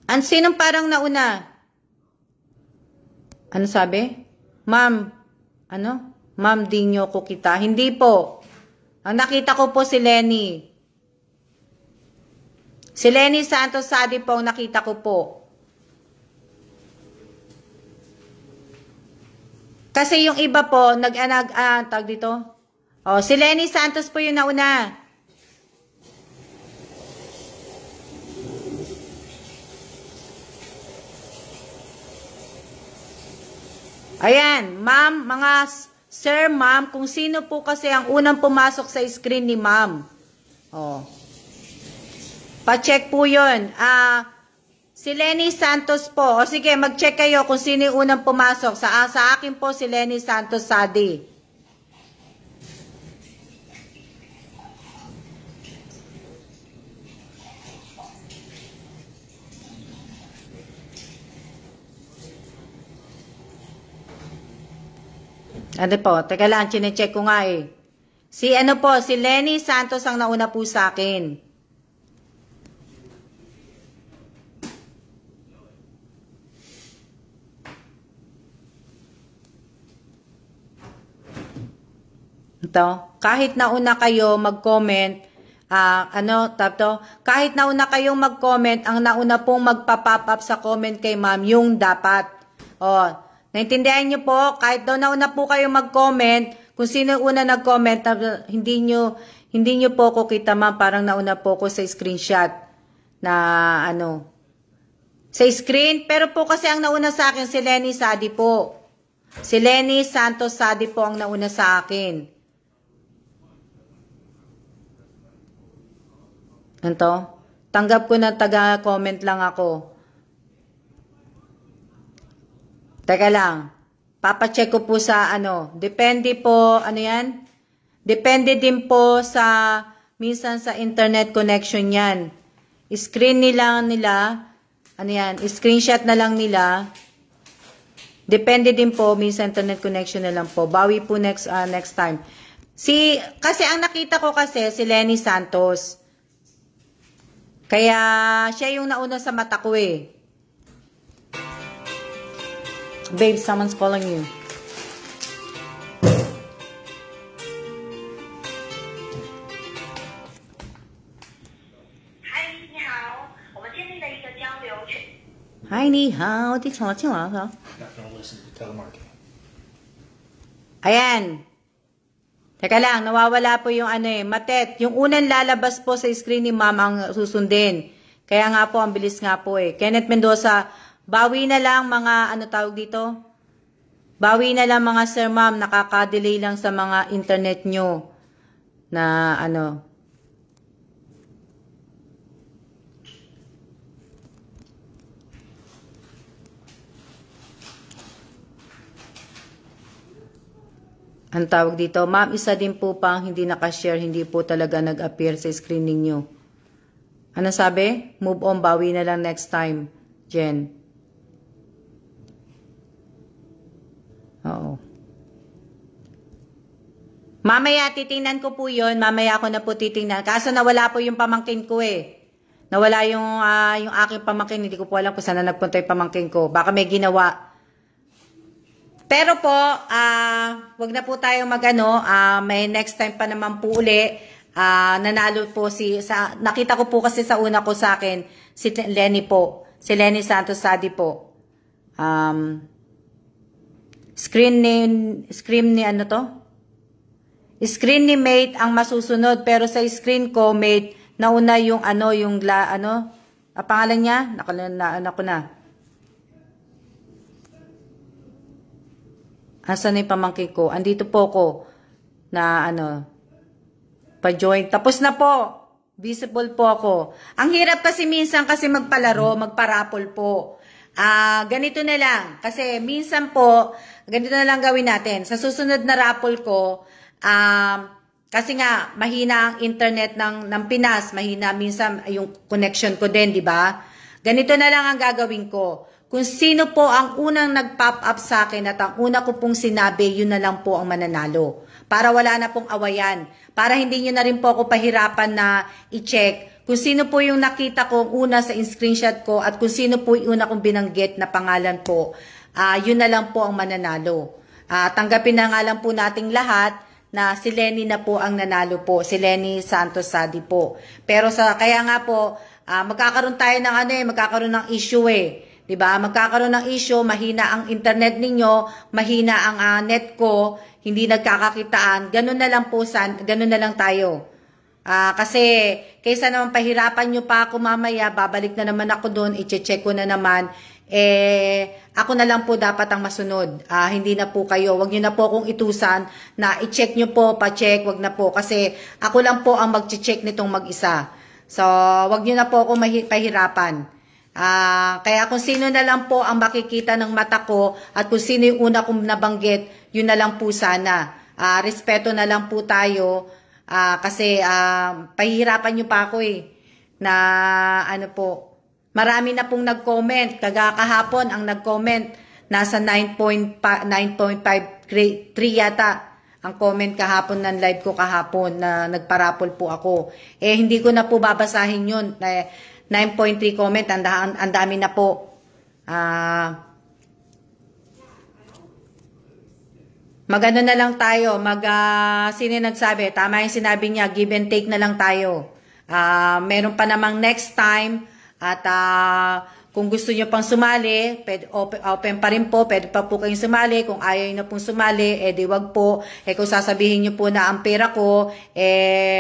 Sinong parang nauna? Ano sabi? Ma'am, Ma'am, di nyo ko kita. Hindi po. Ang nakita ko po si Lenny. Si Lenny Santos Sadi po ang nakita ko po. Kasi yung iba po, tawag dito. Si Lenny Santos po yung nauna. Ayan, ma'am, mga sir, ma'am, kung sino po kasi ang unang pumasok sa screen ni ma'am. Pa-check po yun. Si Lenny Santos po. Sige, mag-check kayo kung sino yung unang pumasok. Sa akin po si Lenny Santos Sadi. Ano po? Teka lang, chinecheck ko nga eh. Si Lenny Santos ang nauna po sa akin. Ito, kahit nauna kayo mag-comment, kahit nauna kayong mag-comment, ang nauna pong magpa-pop up sa comment kay ma'am, yung dapat. Naintindihan nyo po, kahit daw nauna po kayong mag-comment, kung sino una nag-comment, hindi nyo po ko kita ma'am, parang nauna po ko sa screenshot na sa screen, pero po kasi ang nauna sa akin si Lenny Sadi po. Si Lenny Santos Sadi po ang nauna sa akin. Tanggap ko na taga-comment lang ako. Teka lang. Papacheck ko po sa depende po, yan? Depende din po sa, minsan sa internet connection yan. Screen nila, screenshot na lang nila. Depende din po, minsan internet connection na lang po. Bawi po next time. Kasi ang nakita ko kasi, si Lenny Santos. Kaya, siya yung nauna sa mata ko eh. Babe, someone's calling you. Hi, ni hao. Ayan. Teka lang, nawawala po yung Matet. Yung unang lalabas po sa screen ni ma'am ang susundin. Kaya nga po, ang bilis nga po eh. Kenneth Mendoza, bawi na lang mga, tawag dito? Bawi na lang mga sir ma'am, nakaka-delay lang sa mga internet nyo. Na ang tawag dito, ma'am, isa din po pang hindi nakashare, hindi po talaga nag-appear sa screen ninyo. Ano sabi? Move on, bawi na lang next time, Jen. Oo. Mamaya, titingnan ko po yun. Mamaya ako na po titingnan. Kaso nawala po yung pamangkin ko eh. Nawala yung aking pamangkin. Hindi ko po alam kung saan na nagpunta yung pamangkin ko. Baka may ginawa. Pero po, wag na po tayo may next time pa naman po uli. Nanalo po nakita ko po kasi sa una ko sa akin, si Lenny po. Si Lenny Santos Sadi po. Screen ni mate ang masusunod, pero sa screen ko, mate, nauna yung pangalan niya? Ako na. Asan na yung pamangkin ko? Andito po ko na pa-join. Tapos na po. Visible po ako. Ang hirap kasi minsan kasi magpalaro, magparapol po. Ganito na lang. Kasi minsan po, ganito na lang gawin natin. Sa susunod na raffle ko, kasi nga, mahina ang internet ng Pinas. Mahina minsan yung connection ko din, di ba? Ganito na lang ang gagawin ko. Kung sino po ang unang nag-pop up sa akin at ang una ko pong sinabi, yun na lang po ang mananalo. Para wala na pong awayan. Para hindi nyo na rin po ako pahirapan na i-check kung sino po yung nakita ko una sa screenshot ko at kung sino po yung una kong binanggit na pangalan po. Yun na lang po ang mananalo. Tanggapin na nga lang po nating lahat na si Lenny na po ang nanalo po. Si Lenny Santos Sadi po. Pero kaya nga po, magkakaroon tayo ng magkakaroon ng issue eh. Diba? Magkakaroon ng issue, mahina ang internet ninyo, mahina ang net ko, hindi nagkakakitaan. Ganun na lang po, ganun na lang tayo. Kasi kaysa naman pahirapan nyo pa ako mamaya, babalik na naman ako doon, i-check ko na naman. Ako na lang po dapat ang masunod. Hindi na po kayo. Wag nyo na po akong itusan na i-check nyo po, pa-check, wag na po. Kasi ako lang po ang mag-check nitong mag-isa. So, wag nyo na po akong pahirapan. Kaya kung sino na lang po ang makikita ng mata ko at kung sino yung una kong nabanggit, yun na lang po sana. Respeto na lang po tayo kasi pahihirapan nyo pa ako eh na marami na pong nag-comment. Kahapon ang nag-comment nasa 9.53 yata ang comment kahapon ng live ko kahapon na nagparapol po ako. Hindi ko na po babasahin yun. 9.3 comment, ang dami na po. Magano na lang tayo, sino nagsabi? Tama yung sinabi niya, give and take na lang tayo. Meron pa namang next time at kung gusto nyo pang sumali, open pa rin po, pwede pa po kayong sumali. Kung ayaw nyo pong sumali, di wag po. Kung sasabihin nyo po na ang pera ko,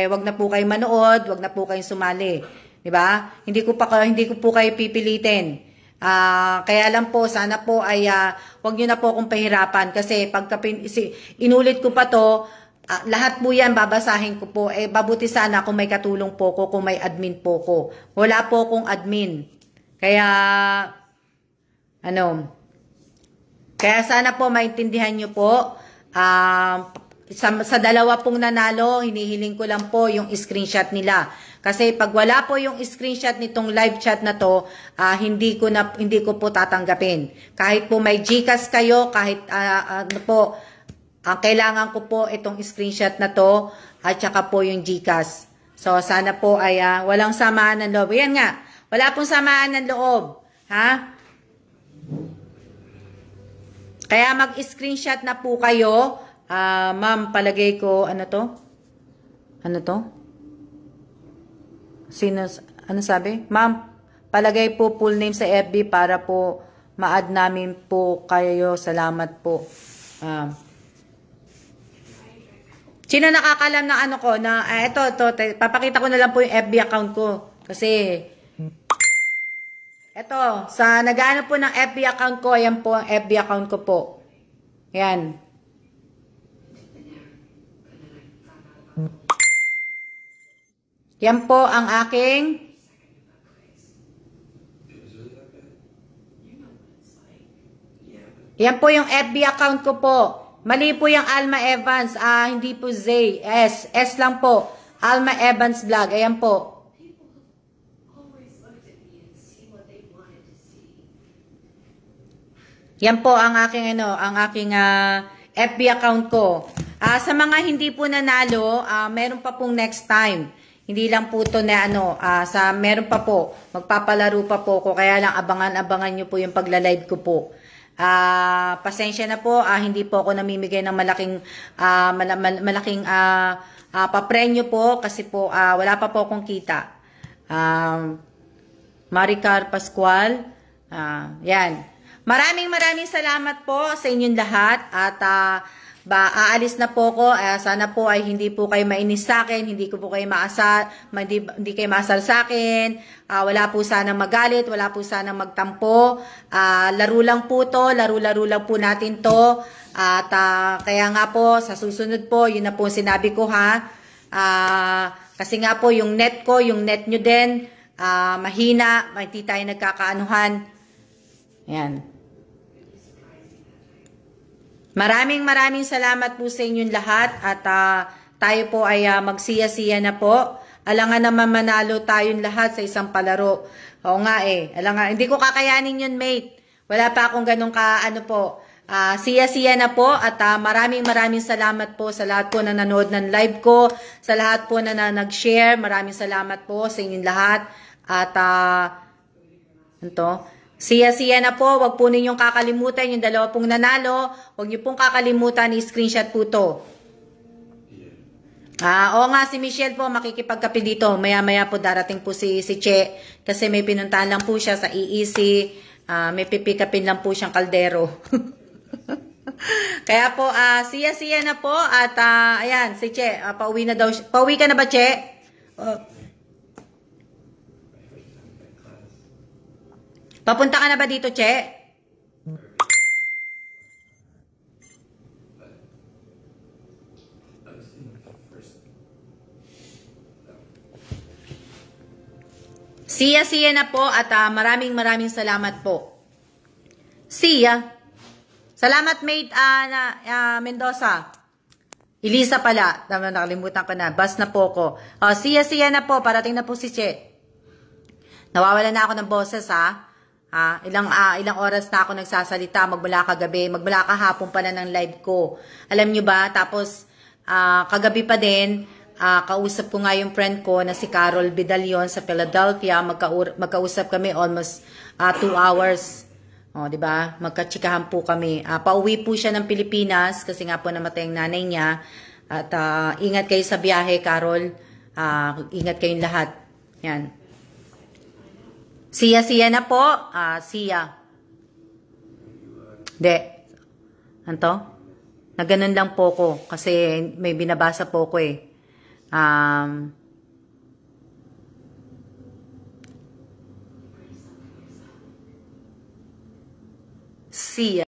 wag na po kayong manood, wag na po kayong sumali. Diba? Hindi ko po kayo pipilitin. Kaya lang po, sana po ay wag nyo na po akong pahirapan. Kasi pagka inulit ko pa to, lahat po yan babasahin ko po. Babuti sana kung may katulong po ko, kung may admin po ko. Wala po akong admin. Kaya sana po maintindihan nyo po. Sa dalawa pong nanalo, hinihiling ko lang po yung screenshot nila. Kasi pag wala po yung screenshot nitong live chat na to, hindi ko po tatanggapin. Kahit po may GCash kayo, kahit ang kailangan ko po itong screenshot na to at saka po yung GCash. So sana po ay walang samaan ng loob. Yan nga, wala pong samaan ng loob. Ha? Kaya mag-screenshot na po kayo. Ma'am, palagay ko, ano to? Ano sabi? Ma'am, palagay po full name sa FB para po ma-add namin po kayo. Salamat po. Sino nakakalam ng ano ko? Ito, papakita ko na lang po yung FB account ko. Kasi, ito, sa nag-ano po ng FB account ko, ayan po ang FB account ko po. Ayan. Yan po ang aking yan po yung FB account ko po. Mali po yung Alma Evans. Hindi po Zay. S lang po. Alma Evans Vlog. Ayan po. Yan po ang aking FB account ko. Sa mga hindi po nanalo, meron pa pong next time. Hindi lang po to na meron pa po. Magpapalaro pa po ko. Kaya lang abangan nyo po yung pagla-live ko po. Pasensya na po, hindi po ako namimigay ng malaking paprenyo po kasi po wala pa po akong kita. Maricar Pascual, yan. Maraming salamat po sa inyong lahat at aalis na po ko. Sana po ay hindi po kayo mainis sa akin, hindi ko po kayo hindi kayo maasar sa akin. Wala po sanang magalit, wala po sanang magtampo. Laro lang po to, laro-laro lang po natin to. At kaya nga po, sa susunod po, yun na po sinabi ko ha. Kasi nga po, yung net ko, yung net nyo din, mahina, hindi tayo nagkakaanuhan. Ayan. Maraming salamat po sa inyong lahat at tayo po ay magsiya-siya na po. Alangan naman manalo tayong lahat sa isang palaro. Oo nga alangan, hindi ko kakayanin yun, mate. Wala pa akong ganun siya-siya na po at maraming salamat po sa lahat po na nanood ng live ko, sa lahat po na nag-share. Maraming salamat po sa inyong lahat at siya-siya na po, wag po ninyong kakalimutan yung dalawa pong nanalo. Wag niyo pong kakalimutan, i-screenshot po to. Oo nga, si Michelle po, makikipagkape dito. Maya-maya po darating po si Che. Kasi may pinuntahan lang po siya sa EEC. May pipikapin lang po siyang kaldero. Kaya po, siya-siya na po. At ayan, si Che, pauwi na daw siya. Pauwi ka na ba, Che? Papunta ka na ba dito, Che? Siya na po at maraming salamat po. Siya. Salamat, mate Mendoza. Elisa pala. Nakalimutan ko na. Bas na po ko. Siya na po. Parating na po si Che. Nawawala na ako ng boses ha. Ilang oras na ako nagsasalita, magmula kagabi, magmula kahapon pa na ng live ko. Alam nyo ba, tapos kagabi pa din, kausap ko nga yung friend ko na si Carol Bidalion sa Philadelphia. Magkausap kami almost 2 hours. O, diba? Magkatsikahan po kami. Pauwi po siya ng Pilipinas kasi nga po namatay ang nanay niya. At ingat kayo sa biyahe, Carol. Ingat kayong lahat. Yan. Siya na po. Siya. De. Anto? Na ganun lang po ko. Kasi may binabasa po ko eh. Siya.